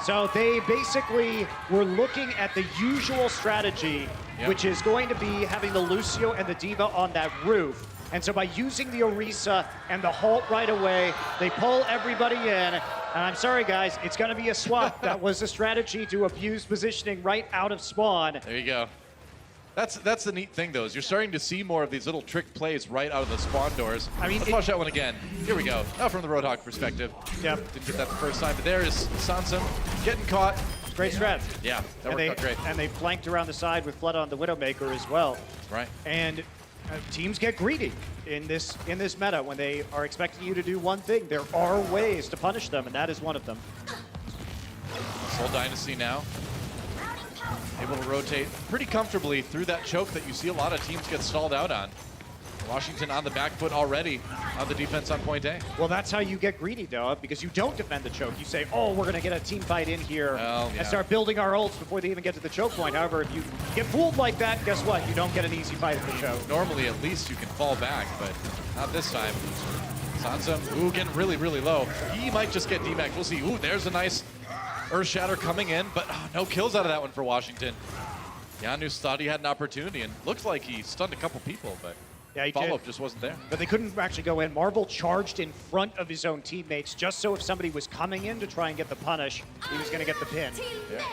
So they basically were looking at the usual strategy, which is going to be having the Lucio and the D.Va on that roof. And so by using the Orisa and the halt right away, they pull everybody in. And I'm sorry, guys, it's going to be a swap. That was a strategy to abuse positioning right out of spawn.
There you go. That's the neat thing, though, is you're starting to see more of these little trick plays right out of the spawn doors. I mean, let's watch that one again. Here we go. Now from the Roadhog perspective.
Yep.
Didn't get that the first time, but there is Sansum getting caught.
Great strat.
Yeah, that worked out great.
And they flanked around the side with Flood on the Widowmaker as well.
Right.
And teams get greedy in this meta when they are expecting you to do one thing. There are ways to punish them, and that is one of them.
Seoul Dynasty now able to rotate pretty comfortably through that choke that you see a lot of teams get stalled out on. Washington on the back foot already on the defense on point A.
Well, that's how you get greedy, though, because you don't defend the choke. You say, oh, we're going to get a team fight in here and start building our ults before they even get to the choke point. However, if you get fooled like that, guess what? You don't get an easy fight at the choke.
Normally, at least you can fall back, but not this time. Sansum, ooh, getting really, really low. He might just get D-Mac. We'll see. Ooh, there's a nice Earth Shatter coming in, but no kills out of that one for Washington. Janus thought he had an opportunity, and looks like he stunned a couple people, but
Yeah, he
follow-up
did.
just wasn't there.
But they couldn't actually go in. Marvel charged in front of his own teammates just so if somebody was coming in to try and get the punish, he was going to get the pin.
Yeah.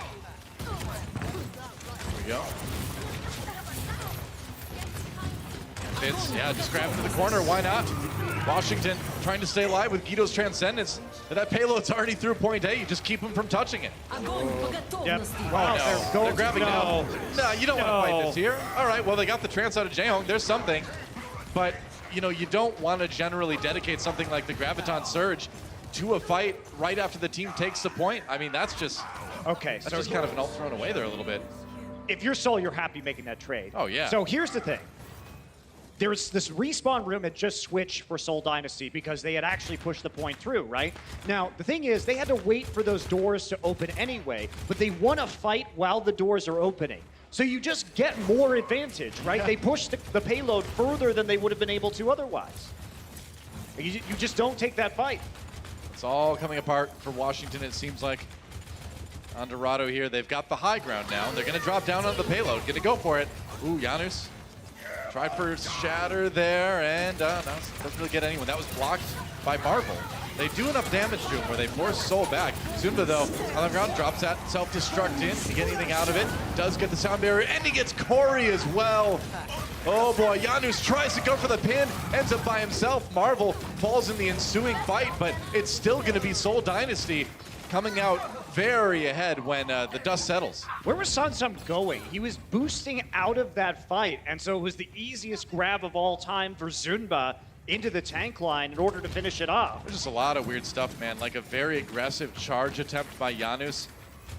There we go. Fitz, yeah, just grab into the corner. Why not? Washington trying to stay alive with Guido's Transcendence. That payload's already through point A. You just keep him from touching it.
Yep.
Oh, no. They're grabbing it up. No, you don't want to fight
No.
this here. All right, well, they got the trance out of Jaehong. There's something. But, you know, you don't want to generally dedicate something like the Graviton Surge to a fight right after the team takes the point. I mean, that's just
Okay,
that's
so
just kind of an ult thrown away there a little bit.
if you're Seoul, you're happy making that trade.
Oh, yeah.
So here's the thing. There's this respawn room had just switched for Seoul Dynasty because they had actually pushed the point through, right? Now, the thing is, they had to wait for those doors to open anyway, but they want to fight while the doors are opening. So you just get more advantage, right?
Yeah.
They push the payload further than they would have been able to otherwise. You just don't take that fight.
It's all coming apart for Washington, it seems like. On Dorado here, they've got the high ground now. They're going to drop down on the payload. Going to go for it. Ooh, Janus. Tried for Shatter there, and no, doesn't really get anyone. That was blocked by Marvel. They do enough damage to him where they force Soul back. Zumba, though, on the ground, drops that self-destruct in. Can he get anything out of it? Does get the sound barrier, and he gets Corey as well. Oh boy, Janus tries to go for the pin, ends up by himself. Marvel falls in the ensuing fight, but it's still going to be Seoul Dynasty coming out very ahead when the dust settles.
Where was Sansum going? He was boosting out of that fight, and so it was the easiest grab of all time for Zunba into the tank line in order to finish it off.
There's just a lot of weird stuff, man. Like a very aggressive charge attempt by Janus.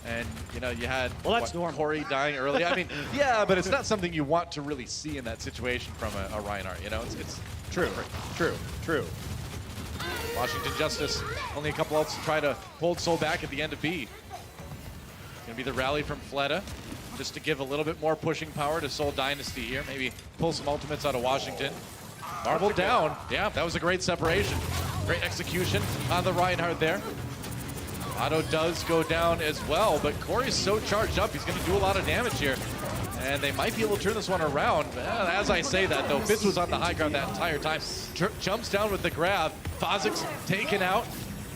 And, you know, you had
normal.
Corey dying early. I mean, yeah, but it's not something you want to really see in that situation from a Reinhardt, you know? It's
True.
Washington Justice, only a couple ults to try to hold Soul back at the end of B. Gonna be the rally from Fleta, just to give a little bit more pushing power to Seoul Dynasty here. Maybe pull some ultimates out of Washington. Marvel down. Yeah, that was a great separation. Great execution on the Reinhardt there. Otto does go down as well, but Corey's so charged up, he's gonna do a lot of damage here. And they might be able to turn this one around. As I say that, though, Fitz was on the high ground that entire time. Jumps down with the grab. Fozik's taken out.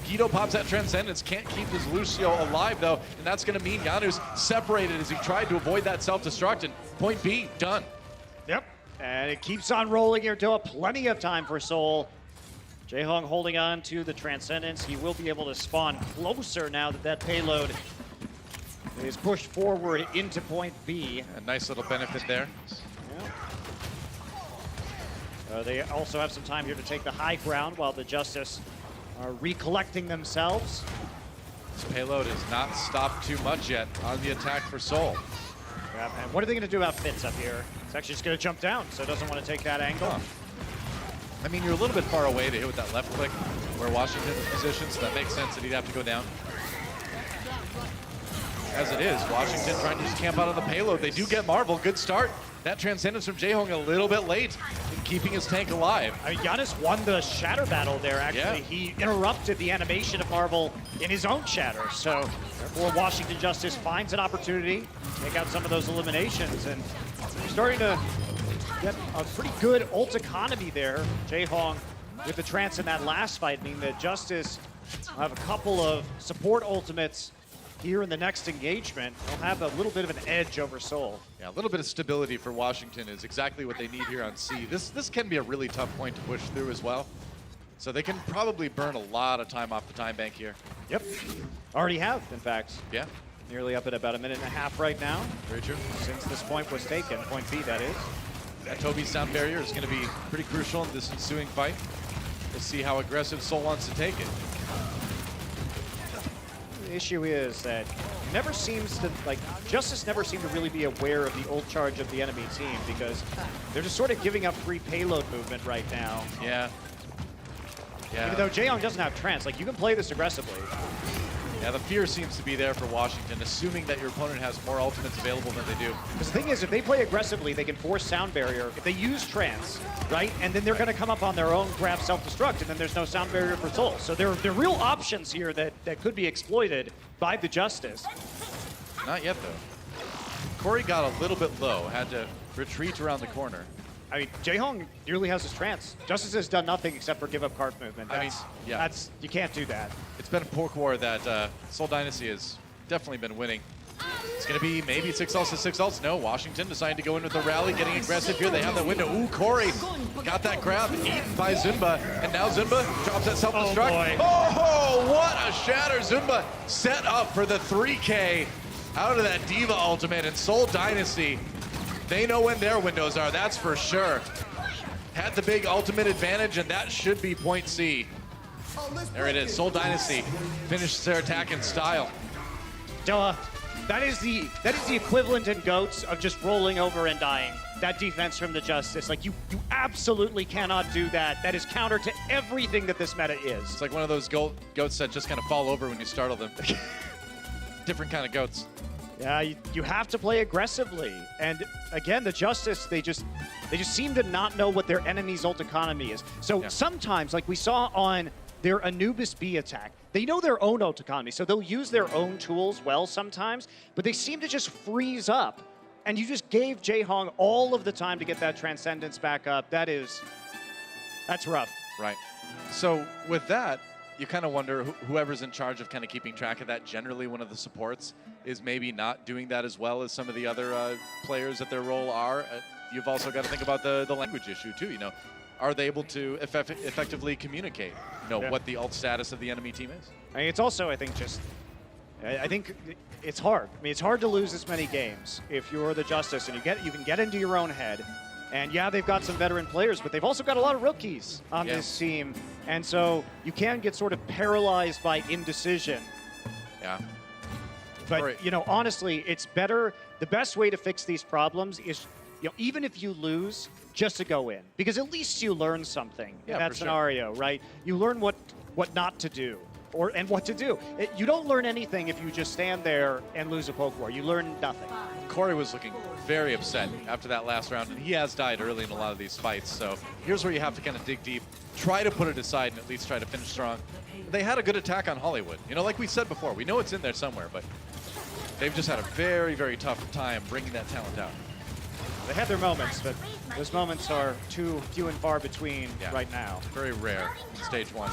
Guido pops that Transcendence. Can't keep his Lucio alive, though. And that's going to mean Janus separated as he tried to avoid that self-destruct. And point B, done.
Yep. And it keeps on rolling here, Doa. Plenty of time for Seoul. Jaehong holding on to the Transcendence. He will be able to spawn closer now that that payload is pushed forward into point B.
A nice little benefit there.
They also have some time here to take the high ground while the Justice are recollecting themselves.
This payload has not stopped too much yet on the attack for Seoul.
Yeah, and what are they going to do about Fitz up here? It's actually just going to jump down, so it doesn't want to take that angle.
Huh. I mean, you're a little bit far away to hit with that left click where Washington is positioned, so that makes sense that he'd have to go down. As it is, Washington trying to just camp out on the payload. They do get Marvel. Good start. That Transcendence from Jaehong a little bit late in keeping his tank alive.
I mean, Giannis won the Shatter battle there, actually.
Yeah.
He interrupted the animation of Marvel in his own Shatter. So, therefore, Washington Justice finds an opportunity to take out some of those eliminations. And you're starting to get a pretty good ult economy there. Jaehong with the Trance in that last fight, meaning that Justice will have a couple of support ultimates here in the next engagement. They'll have a little bit of an edge over Seoul.
Yeah, a little bit of stability for Washington is exactly what they need here on C. This can be a really tough point to push through as well. So they can probably burn a lot of time off the time bank here.
Yep. Already have, in fact.
Yeah,
Nearly up at about 1.5 minutes right now.
very true.
Since this point was taken, point B that is.
That Toby's sound barrier is going to be pretty crucial in this ensuing fight. We'll see how aggressive Seoul wants to take it.
The issue is that never seems to, Justice never seemed to really be aware of the ult charge of the enemy team because they're just sort of giving up free payload movement right now.
Yeah.
Even though Jaehong doesn't have Trance, you can play this aggressively.
Yeah, the fear seems to be there for Washington, assuming that your opponent has more ultimates available than they do.
Because the thing is, if they play aggressively, they can force Sound Barrier. If they use Trance, right, and then they're going to come up on their own, grab Self-Destruct, and then there's no Sound Barrier for Soul. So there are real options here that could be exploited by the Justice.
Not yet, though. Corey got a little bit low, had to retreat around the corner.
I mean, Jaehong nearly has his trance. Justice has done nothing except for give up card movement. That's you can't do that.
It's been a pork war that Seoul Dynasty has definitely been winning. It's going to be maybe 6 ults to 6 ults. No, Washington deciding to go in with the rally, getting aggressive here. They have that window. Ooh, Corey got that grab, eaten by Zunba. And now Zunba drops that self-destruct. Oh, what a shatter. Zunba set up for the 3K out of that Diva ultimate. And Seoul Dynasty, they know when their windows are, that's for sure. Had the big ultimate advantage, and that should be point C. There it is. Seoul Dynasty finishes their attack in style.
Duh. That is the equivalent in GOATs of just rolling over and dying. That defense from the Justice. Like, you absolutely cannot do that. That is counter to everything that this meta is.
It's like one of those goats that just kind of fall over when you startle them. Different kind of goats.
Yeah, you have to play aggressively. And again, the Justice, they just seem to not know what their enemy's ult economy is. So sometimes, like we saw on their Anubis B attack, they know their own ult economy, so they'll use their own tools well sometimes, but they seem to just freeze up. And you just gave Jaehong all of the time to get that Transcendence back up. That's rough.
Right. So with that, you kind of wonder whoever's in charge of kind of keeping track of that. Generally, one of the supports is maybe not doing that as well as some of the other players at their role are. You've also got to think about the language issue too. You know, are they able to effectively communicate? You know what the ult status of the enemy team is.
I mean, it's also, I think it's hard. I mean, it's hard to lose this many games if you're the Justice and you can get into your own head. And yeah, they've got some veteran players, but they've also got a lot of rookies on this team. And so you can get sort of paralyzed by indecision.
Yeah.
But, you know, honestly, it's better. The best way to fix these problems is, you know, even if you lose, just to go in. Because at least you learn something in that scenario, right? You learn what not to do. And what to do. You don't learn anything if you just stand there and lose a poke war. You learn nothing.
Corey was looking very upset after that last round, and he has died early in a lot of these fights. So here's where you have to kind of dig deep, try to put it aside, and at least try to finish strong. They had a good attack on Hollywood. You know, like we said before, we know it's in there somewhere, but they've just had a very, very tough time bringing that talent out.
They had their moments, but those moments are too few and far between right now.
Very rare in stage one.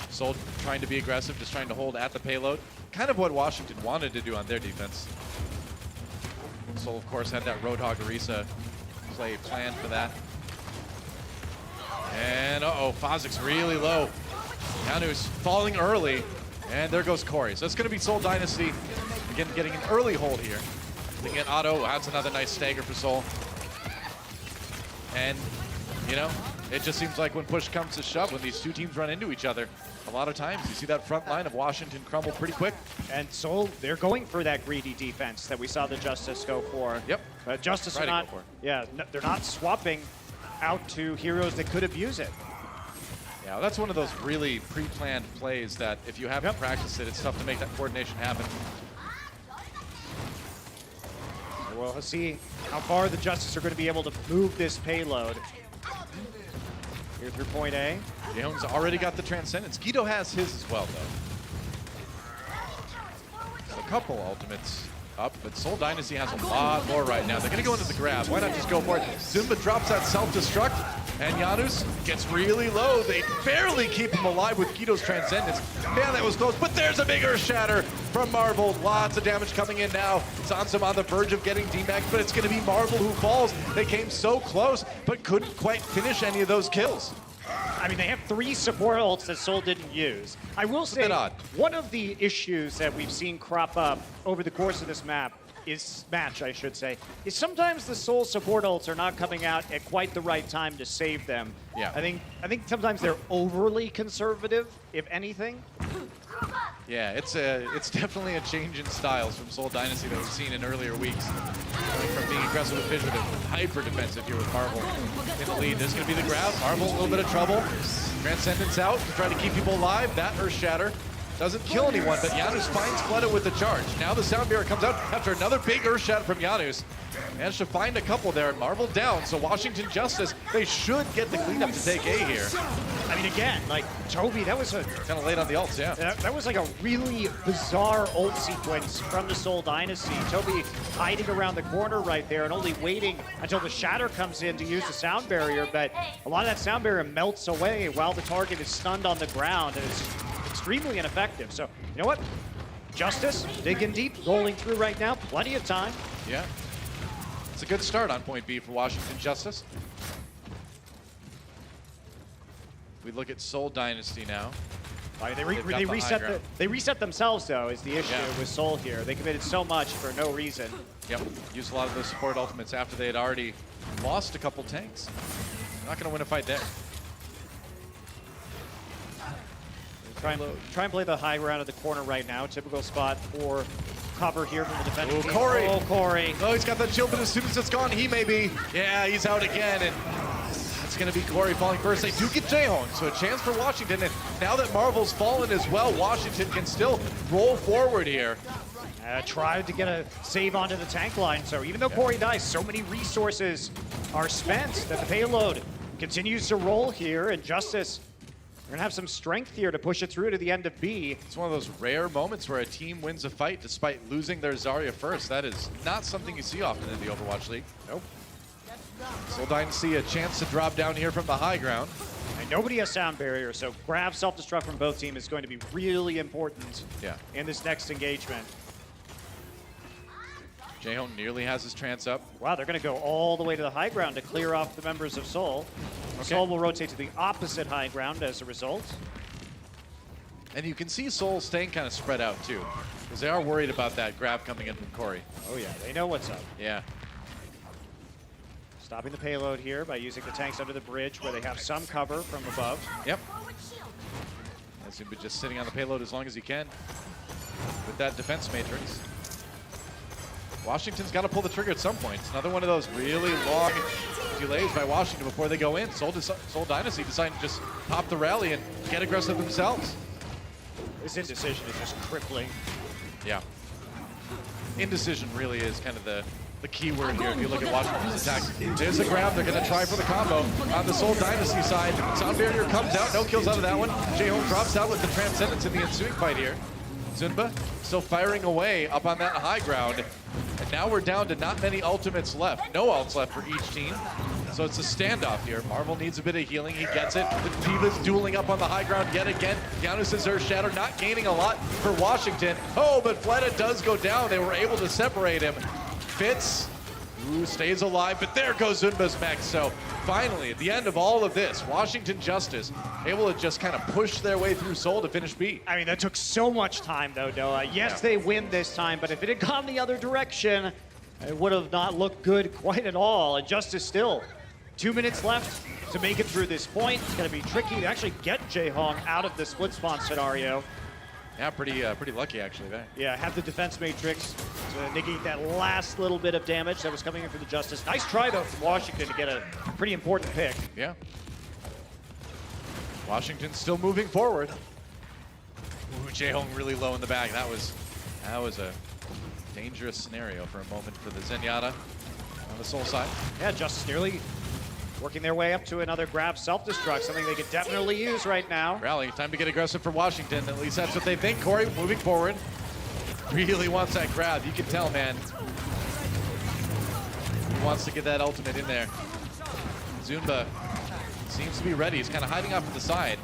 Seoul trying to be aggressive, just trying to hold at the payload. Kind of what Washington wanted to do on their defense. Seoul, of course, had that Roadhog Orisa play planned for that. And Fozik's really low. Yanu's falling early, and there goes Corey. So it's going to be Seoul Dynasty, again, getting an early hold here. Looking at Otto, that's another nice stagger for Seoul. And, you know, it just seems like when push comes to shove, when these two teams run into each other, a lot of times you see that front line of Washington crumble pretty quick.
And Seoul, they're going for that greedy defense that we saw the Justice go for.
Yep.
Justice are not, they're not swapping out to heroes that could abuse it.
Yeah, that's one of those really pre-planned plays that if you haven't practiced it, it's tough to make that coordination happen.
Well, let's see how far the Justice are going to be able to move this payload. Here through point A.
Jaehong's already got the Transcendence. Guido has his as well, though. So a couple ultimates up, but Seoul Dynasty has a lot more right now. They're going to go into the grab. Why not just go for it? Zunba drops that self-destruct, and Janus gets really low. They barely keep him alive with Guido's Transcendence. Man, that was close, but there's a bigger shatter from Marvel. Lots of damage coming in now. Sansum on the verge of getting DMAX, but it's going to be Marvel who falls. They came so close, but couldn't quite finish any of those kills.
I mean, they have 3 support ults that Seoul didn't use. I will say, one of the issues that we've seen crop up over the course of this match, I should say, is sometimes the Seoul support ults are not coming out at quite the right time to save them.
Yeah.
I think sometimes they're overly conservative, if anything.
Yeah, it's definitely a change in styles from Seoul Dynasty that we've seen in earlier weeks. Going from being aggressive with Vision to hyper defensive here with Marvel in the lead. There's going to be the grab. Marvel, a little bit of trouble. Transcendence out to try to keep people alive. That Earth Shatter Doesn't kill anyone, but Janus finds Fleta with the charge. Now the Sound Barrier comes out after another big Earth Shatter from Janus. Managed to find a couple there. Marvel down, so Washington Justice, they should get the cleanup to take A here.
I mean, again, like, Toby, that was a...
Kind of late on the ults, yeah.
That was like a really bizarre ult sequence from the Seoul Dynasty. Toby hiding around the corner right there and only waiting until the Shatter comes in to use the Sound Barrier, but a lot of that Sound Barrier melts away while the target is stunned on the ground, and it's extremely ineffective. So, you know what? Justice, digging deep, rolling through right now, plenty of time.
Yeah. It's a good start on point B for Washington Justice. We look at Seoul Dynasty now.
They reset themselves, though, is the issue with Seoul here. They committed so much for no reason.
Yep, used a lot of those support ultimates after they had already lost a couple tanks. Not going to win a fight there.
Try and play the high ground at the corner right now. Typical spot for cover here from the defending team.
Corey.
Oh, Corey.
Oh, he's got that shield, but as soon as it's gone, he may be. Yeah, he's out again, and it's going to be Corey falling first. They do get Jaehong, so a chance for Washington. And now that Marvel's fallen as well, Washington can still roll forward here.
Tried to get a save onto the tank line, so even though Corey dies, so many resources are spent that the payload continues to roll here, and Justice, we're gonna have some strength here to push it through to the end of B.
It's one of those rare moments where a team wins a fight despite losing their Zarya first. That is not something you see often in the Overwatch League.
Nope.
Seoul Dynasty a chance to drop down here from the high ground.
And nobody has Sound Barrier, so grab self-destruct from both teams is going to be really important in this next engagement.
Jaehong nearly has his trance up.
Wow, they're going to go all the way to the high ground to clear off the members of Seoul. Seoul will rotate to the opposite high ground as a result.
And you can see Seoul staying kind of spread out too, because they are worried about that grab coming in from Corey.
Oh yeah, they know what's up.
Yeah.
Stopping the payload here by using the tanks under the bridge where they have some cover from above.
Yep. Anubis just sitting on the payload as long as he can with that defense matrix. Washington's got to pull the trigger at some point. It's another one of those really long delays by Washington before they go in. Seoul Dynasty deciding to just pop the rally and get aggressive themselves.
This indecision is just crippling.
Yeah. Indecision really is kind of the key word here. If you look at Washington's attack, there's a grab. They're going to try for the combo. On the Seoul Dynasty side, Sound Barrier comes out. No kills out of that one. Jaehong drops out with the Transcendence in the ensuing fight here. Zunba still firing away up on that high ground. And now we're down to not many ultimates left. No ults left for each team. So it's a standoff here. Marvel needs a bit of healing. He gets it. The Diva's dueling up on the high ground yet again. Janus' Earth Shatter not gaining a lot for Washington. Oh, but Fleta does go down. They were able to separate him. Fitz, who stays alive, but there goes Zunba's mech. So finally, at the end of all of this, Washington Justice able to just kind of push their way through Seoul to finish B.
I mean, that took so much time, though, Noah. Yes, they win this time, but if it had gone the other direction, it would have not looked good quite at all. And Justice still 2 minutes left to make it through this point. It's going to be tricky to actually get Jaehong out of the split spawn scenario.
Yeah, pretty lucky actually there.
Yeah, have the defense matrix to negate that last little bit of damage that was coming in for the Justice. Nice try, though, from Washington to get a pretty important pick.
Yeah. Washington still moving forward. Ooh, Jaehong really low in the bag. That was a dangerous scenario for a moment for the Zenyatta on the Seoul side.
Yeah, Justice nearly working their way up to another grab self-destruct, something they could definitely use right now.
Rally, time to get aggressive for Washington. At least that's what they think. Corey moving forward. Really wants that grab. You can tell, man. He wants to get that ultimate in there. Zunba seems to be ready. He's kind of hiding off to the side.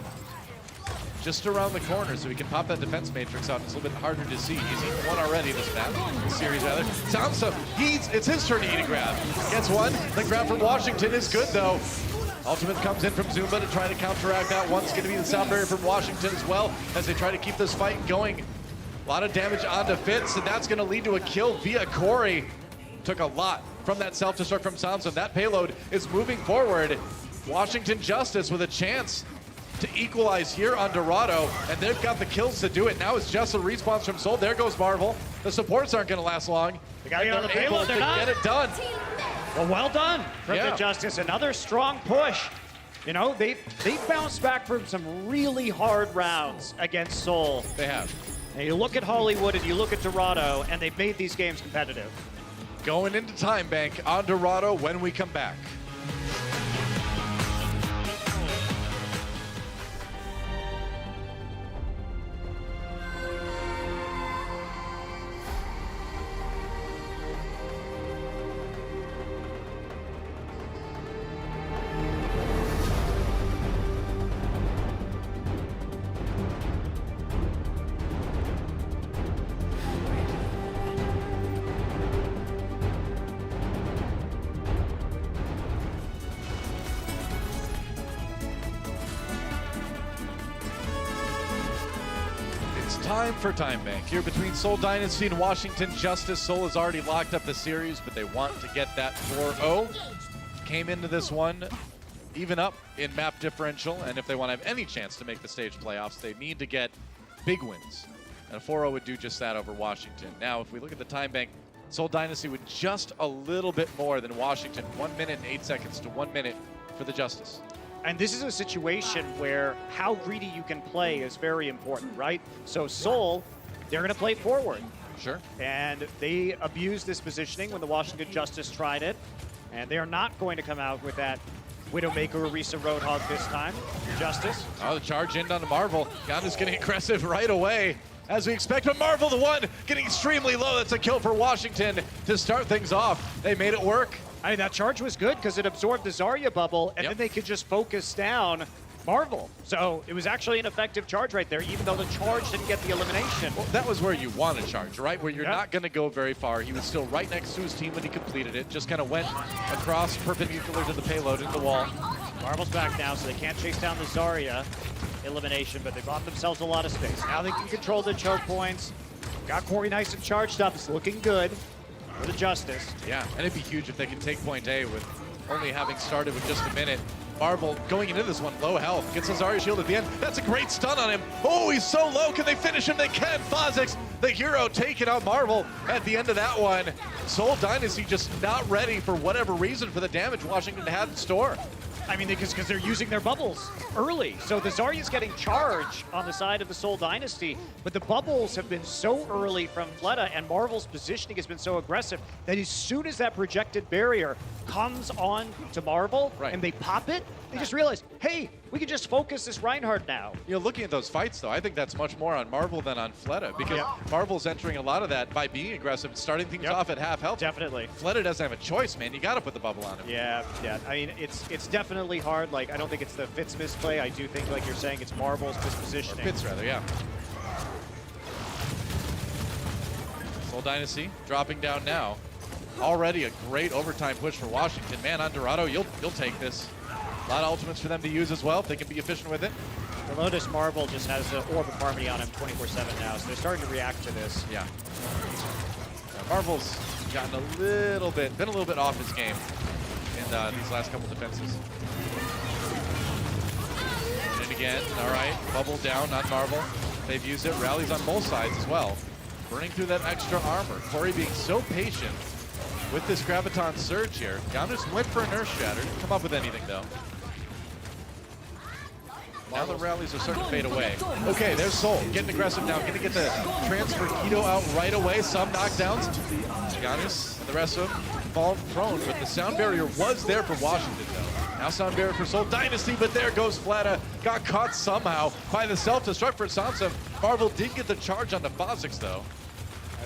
Just around the corner so he can pop that defense matrix out. It's a little bit harder to see. He's eaten one already this map, this series rather. Samsa, it's his turn to eat a grab. Gets one. The grab from Washington is good though. Ultimate comes in from Zunba to try to counteract that. One's going to be the Sound Barrier from Washington as well as they try to keep this fight going. A lot of damage onto Fitz, and that's going to lead to a kill via Corey. Took a lot from that self-destruct from Samsa. That payload is moving forward. Washington Justice with a chance to equalize here on Dorado, and they've got the kills to do it. Now it's just a respawn from Seoul. There goes Marvel. The supports aren't going to last long.
They got to get on the payload.
Get it done.
Well done from the Justice. Another strong push. You know, they bounced back from some really hard rounds against Seoul.
They have.
And you look at Hollywood and you look at Dorado, and they've made these games competitive.
Going into Time Bank on Dorado when we come back. Time for Time Bank. Here between Seoul Dynasty and Washington Justice. Seoul has already locked up the series, but they want to get that 4-0. Came into this one even up in map differential, and if they want to have any chance to make the stage playoffs, they need to get big wins. And a 4-0 would do just that over Washington. Now, if we look at the Time Bank, Seoul Dynasty with just a little bit more than Washington. 1 minute and 8 seconds to 1 minute for the Justice.
And this is a situation where how greedy you can play is very important, right? So Seoul, they're going to play forward.
Sure.
And they abused this positioning when the Washington Justice tried it. And they are not going to come out with that Widowmaker Orisa Roadhog this time. Justice.
Oh, the charge in on Marvel. Ganda's getting aggressive right away, as we expect. But Marvel, the one, getting extremely low. That's a kill for Washington to start things off. They made it work.
I mean, that charge was good because it absorbed the Zarya bubble, and then they could just focus down Marvel. So it was actually an effective charge right there, even though the charge didn't get the elimination.
Well, that was where you want to charge, right? Where you're not going to go very far. He was still right next to his team when he completed it. Just kind of went across perpendicular to the payload into the wall.
Marvel's back now, so they can't chase down the Zarya elimination, but they bought themselves a lot of space. Now they can control the choke points. Got Corey nice and charged up. It's looking good for the Justice.
Yeah, and it'd be huge if they can take point A with only having started with just a minute. Marvel going into this one, low health, gets a Zarya shield at the end. That's a great stun on him. Oh, he's so low. Can they finish him? They can. Fozix, the hero, taking out Marvel at the end of that one. Seoul Dynasty just not ready for whatever reason for the damage Washington had in store.
I mean, because they're using their bubbles early. So the Zarya's getting charged on the side of the Seoul Dynasty, but the bubbles have been so early from Fleta, and Marvel's positioning has been so aggressive that as soon as that projected barrier comes on to Marvel and they pop it, they just realize, hey, we can just focus this Reinhardt now.
You know, looking at those fights, though, I think that's much more on Marvel than on Fleta, because Marvel's entering a lot of that by being aggressive and starting things off at half health.
Definitely.
Fleta doesn't have a choice, man. You got to put the bubble on him.
Yeah. I mean, it's definitely hard. Like, I don't think it's the Fitz misplay. I do think, like you're saying, it's Marvel's mispositioning.
Or Fitz, rather, yeah. Seoul Dynasty dropping down now. Already a great overtime push for Washington. Man, on Dorado, you'll take this. A lot of ultimates for them to use as well, if they can be efficient with it.
The Lotus Marvel just has the Orb of Harmony on him 24/7 now, so they're starting to react to this.
Yeah. Marvel's gotten a little bit off his game in these last couple defenses. And again, all right, bubble down on Marvel. They've used it, rallies on both sides as well. Burning through that extra armor. Corey being so patient with this Graviton surge here. Ganda's went for a Nurse Shatter, didn't come up with anything though. Now the rallies are starting to fade away. Okay, there's Seoul, getting aggressive now, gonna get the transfer Keto out right away. Some knockdowns. Giannis and the rest of them fall prone, but the sound barrier was there for Washington though. Now sound barrier for Seoul Dynasty, but there goes Fleta. Got caught somehow by the self-destruct for Sansa. Marvel did get the charge on the Fozix though.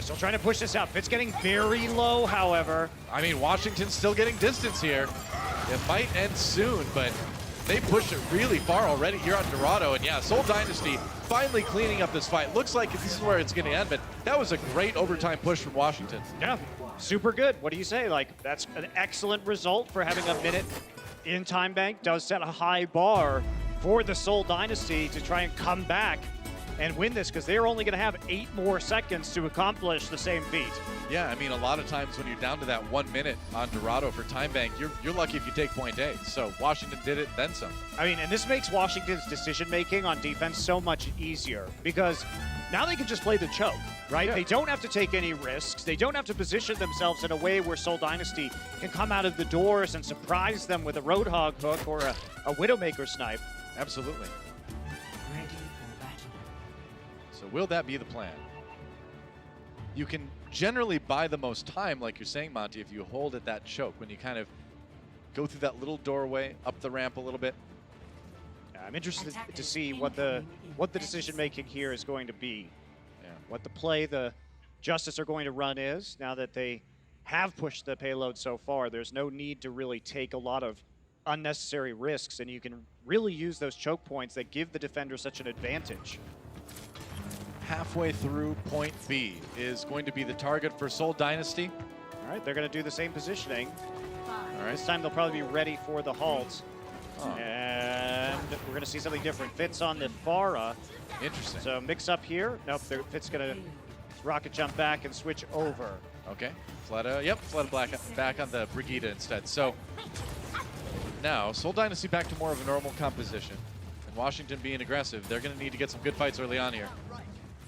Still trying to push this out. Fitz getting very low, however.
I mean, Washington's still getting distance here. It might end soon, but they pushed it really far already here on Dorado. And yeah, Seoul Dynasty finally cleaning up this fight. Looks like this is where it's going to end, but that was a great overtime push from Washington.
Yeah, super good. What do you say? Like, that's an excellent result for having a minute in Time Bank. Does set a high bar for the Seoul Dynasty to try and come back and win this because they're only going to have 8 more seconds to accomplish the same feat.
Yeah, I mean, a lot of times when you're down to that 1 minute on Dorado for time bank, you're lucky if you take point A. So Washington did it, then some.
I mean, and this makes Washington's decision-making on defense so much easier because now they can just play the choke, right?
Yeah.
They don't have to take any risks. They don't have to position themselves in a way where Seoul Dynasty can come out of the doors and surprise them with a Roadhog hook or a Widowmaker snipe.
Absolutely. So will that be the plan? You can generally buy the most time, like you're saying, Monty, if you hold at that choke, when you kind of go through that little doorway, up the ramp a little bit.
I'm interested to see what the decision-making here is going to be.
Yeah.
What the play the Justice are going to run is, now that they have pushed the payload so far. There's no need to really take a lot of unnecessary risks, and you can really use those choke points that give the defender such an advantage.
Halfway through point B is going to be the target for Seoul Dynasty.
All right, they're going to do the same positioning.
All right.
This time they'll probably be ready for the halt.
Oh.
And we're going to see something different. Fitz on the Pharah.
Interesting.
So mix up here. Nope, Fitz going to rocket jump back and switch over.
Okay. Fleta, yep, Fleta back on the Brigida instead. So now Seoul Dynasty back to more of a normal composition. And Washington being aggressive, they're going to need to get some good fights early on here.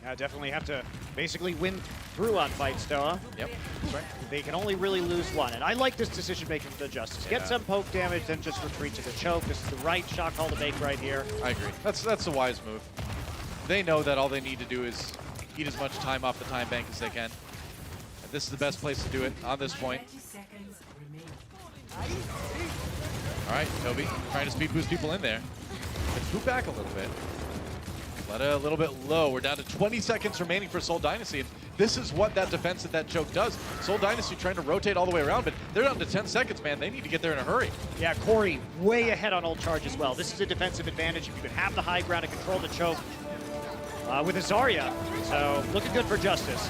Yeah, definitely have to basically win through on fights, Stoa.
Yep, that's right.
They can only really lose one. And I like this decision making for the Justice. Get some poke damage, then just retreat to the choke. This is the right shot call to make right here.
I agree. That's a wise move. They know that all they need to do is eat as much time off the time bank as they can. And this is the best place to do it on this point. All right, Toby trying to speed boost people in there. Let's move back a little bit. Let a little bit low. We're down to 20 seconds remaining for Seoul Dynasty. And this is what that defense at that choke does. Seoul Dynasty trying to rotate all the way around, but they're down to 10 seconds, man. They need to get there in a hurry.
Yeah, Corey way ahead on ult charge as well. This is a defensive advantage if you can have the high ground and control the choke with a Zarya. So looking good for Justice.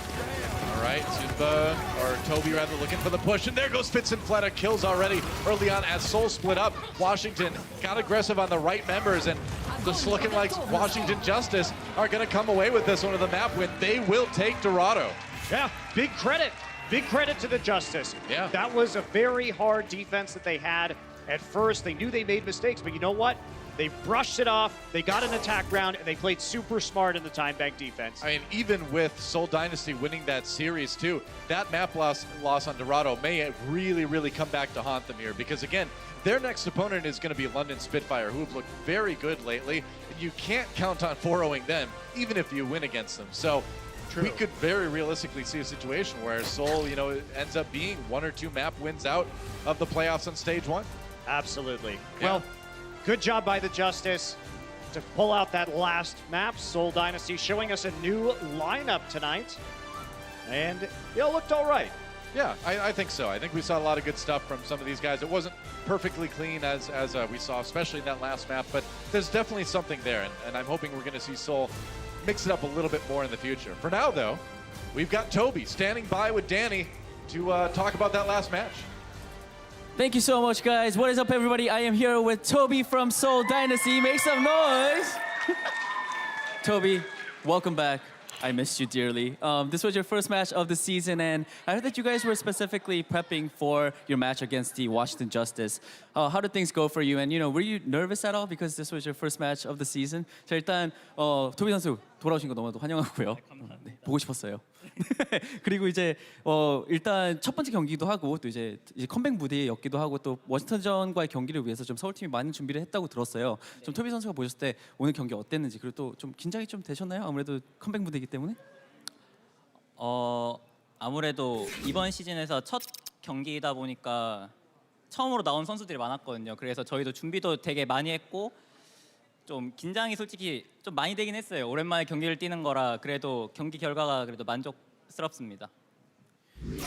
All right, Zumba, or Toby rather, looking for the push. And there goes Fitz and Fleta. Kills already early on as Seoul split up. Washington got aggressive on the right members, and just looking like Washington Justice are going to come away with this one of the map win. They will take Dorado.
Yeah, big credit. Big credit to the Justice.
Yeah.
That was a very hard defense that they had at first. They knew they made mistakes, but you know what? They brushed it off, they got an attack round, and they played super smart in the time bank defense.
I mean, even with Seoul Dynasty winning that series too, that map loss on Dorado may really, really come back to haunt them here, because again, their next opponent is going to be London Spitfire, who have looked very good lately, and you can't count on 4-0ing them, even if you win against them. So we could very realistically see a situation where Seoul, you know, ends up being 1 or 2 map wins out of the playoffs on stage 1.
Absolutely.
Yeah.
Well, good job by the Justice to pull out that last map. Seoul Dynasty showing us a new lineup tonight. And it looked all right.
Yeah, I think so. I think we saw a lot of good stuff from some of these guys. It wasn't perfectly clean as we saw, especially in that last map, but there's definitely something there, and I'm hoping we're going to see Seoul mix it up a little bit more in the future. For now, though, we've got Toby standing by with Danny to talk about that last match.
Thank you so much, guys. What is up, everybody? I am here with Toby from Seoul Dynasty. Make some noise. Toby, welcome back. I missed you dearly. This was your first match of the season, and I heard that you guys were specifically prepping for your match against the Washington Justice. How did things go for you? And were you nervous at all because this was your first match of the season? 자, 일단 토비 선수 돌아오신 거 너무 환영하고요. 네, 보고 싶었어요. 그리고 이제 일단 첫 번째 경기도 하고 또 이제 컴백 무대였기도 하고 또 워싱턴전과의 경기를 위해서 좀 서울팀이 많은 준비를 했다고 들었어요. 좀 토비 선수가 보셨을 때 오늘 경기 어땠는지, 그리고 또 좀 긴장이 좀 되셨나요? 아무래도 컴백 무대이기 때문에.
아무래도 이번 시즌에서 첫 경기이다 보니까 처음으로 나온 선수들이 많았거든요. 그래서 저희도 준비도 되게 많이 했고 좀 긴장이 솔직히 좀 많이 되긴 했어요. 오랜만에 경기를 뛰는 거라 그래도 경기 결과가 그래도 만족스럽습니다.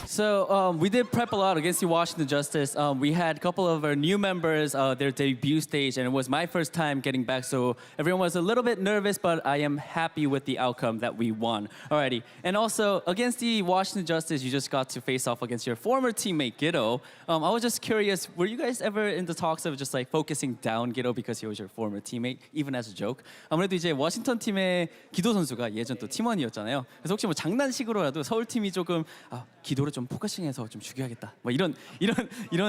So we did prep a lot against the Washington Justice. We had a couple of our new members, their debut stage, and it was my first time getting back, so everyone was a little bit nervous, but I am happy with the outcome that we won. Alrighty, and also against the Washington Justice, you just got to face off against your former teammate, Giddo. I was just curious, were you guys ever in the talks of just like focusing down Giddo because he was your former teammate, even as a joke? 아무래도 이제 워싱턴 팀의 기도 선수가 예전 또 팀원이었잖아요. 그래서 혹시 뭐 장난식으로라도 서울 팀이 조금 기도를 좀 포커싱해서 좀 죽여야겠다. 뭐 이런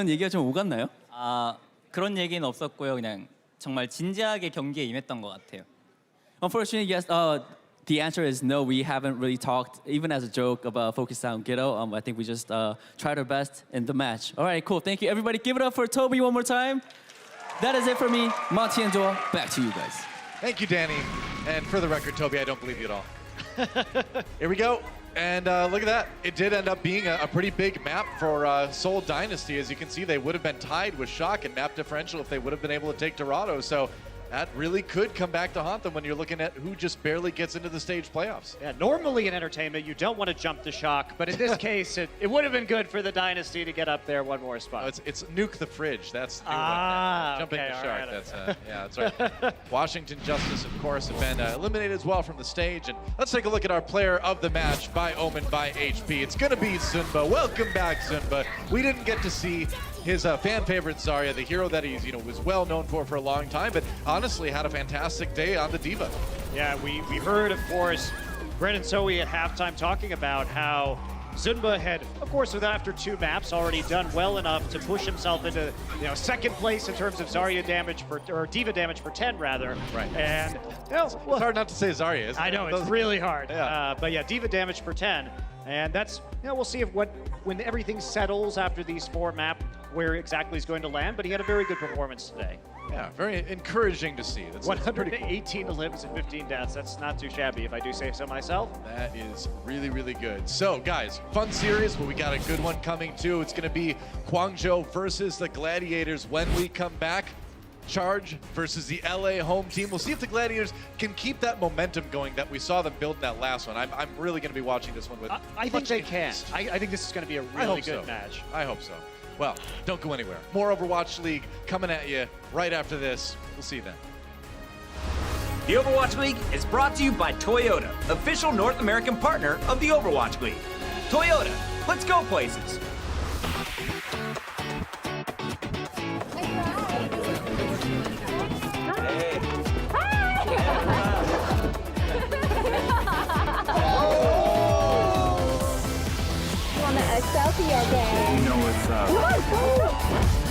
얘기가 좀 오갔나요?
그런 얘기는 없었고요. 그냥 정말 진지하게 경기에 임했던 것 같아요.
Unfortunately, yes. The answer is no. We haven't really talked, even as a joke, about focusing on Giddo. I think we just tried our best in the match. All right, cool. Thank you, everybody. Give it up for Toby one more time. That is it for me. Monty and Joel, back to you guys.
Thank you, Danny. And for the record, Toby, I don't believe you at all. Here we go. And look at that. It did end up being a pretty big map for Seoul Dynasty. As you can see, they would have been tied with Shock in map differential if they would have been able to take Dorado. So that really could come back to haunt them when you're looking at who just barely gets into the stage playoffs.
Yeah, normally in entertainment, you don't want to jump the Shock, but in this case, it would have been good for the Dynasty to get up there one more spot.
No, it's nuke the fridge. That's the new one. Jumping the Shark.
Right.
That's yeah, that's right. Washington Justice, of course, have been eliminated as well from the stage. And let's take a look at our player of the match by Omen by HP. It's going to be Sunba. Welcome back, Sunba. We didn't get to see his fan favorite Zarya, the hero that he's was well known for a long time, but honestly had a fantastic day on the Diva.
Yeah, we heard, of course, Brent and Zoe at halftime talking about how Zunba had, of course, after 2 maps, already done well enough to push himself into second place in terms of Zarya damage or Diva damage per 10 rather.
Right.
And
it's hard not to say Zarya, isn't it?
I know, it's really hard.
Yeah.
But yeah, Diva damage per 10. And that's, we'll see if when everything settles after these 4 maps, where exactly he's going to land, but he had a very good performance today.
Yeah, very encouraging to see. That's
118 limbs and 15 deaths. That's not too shabby, if I do say so myself.
That is really, really good. So, guys, fun series, but we got a good one coming too. It's going to be Guangzhou versus the Gladiators when we come back. Charge versus the LA home team. We'll see if the Gladiators can keep that momentum going that we saw them build in that last one. I'm really going to be watching this one with
I think they can. I think this is going to be a really good match.
I hope so. Well, don't go anywhere. More Overwatch League coming at you right after this. We'll see you then.
The Overwatch League is brought to you by Toyota, official North American partner of the Overwatch League. Toyota, let's go places.
Selfie, okay?
You know what's up.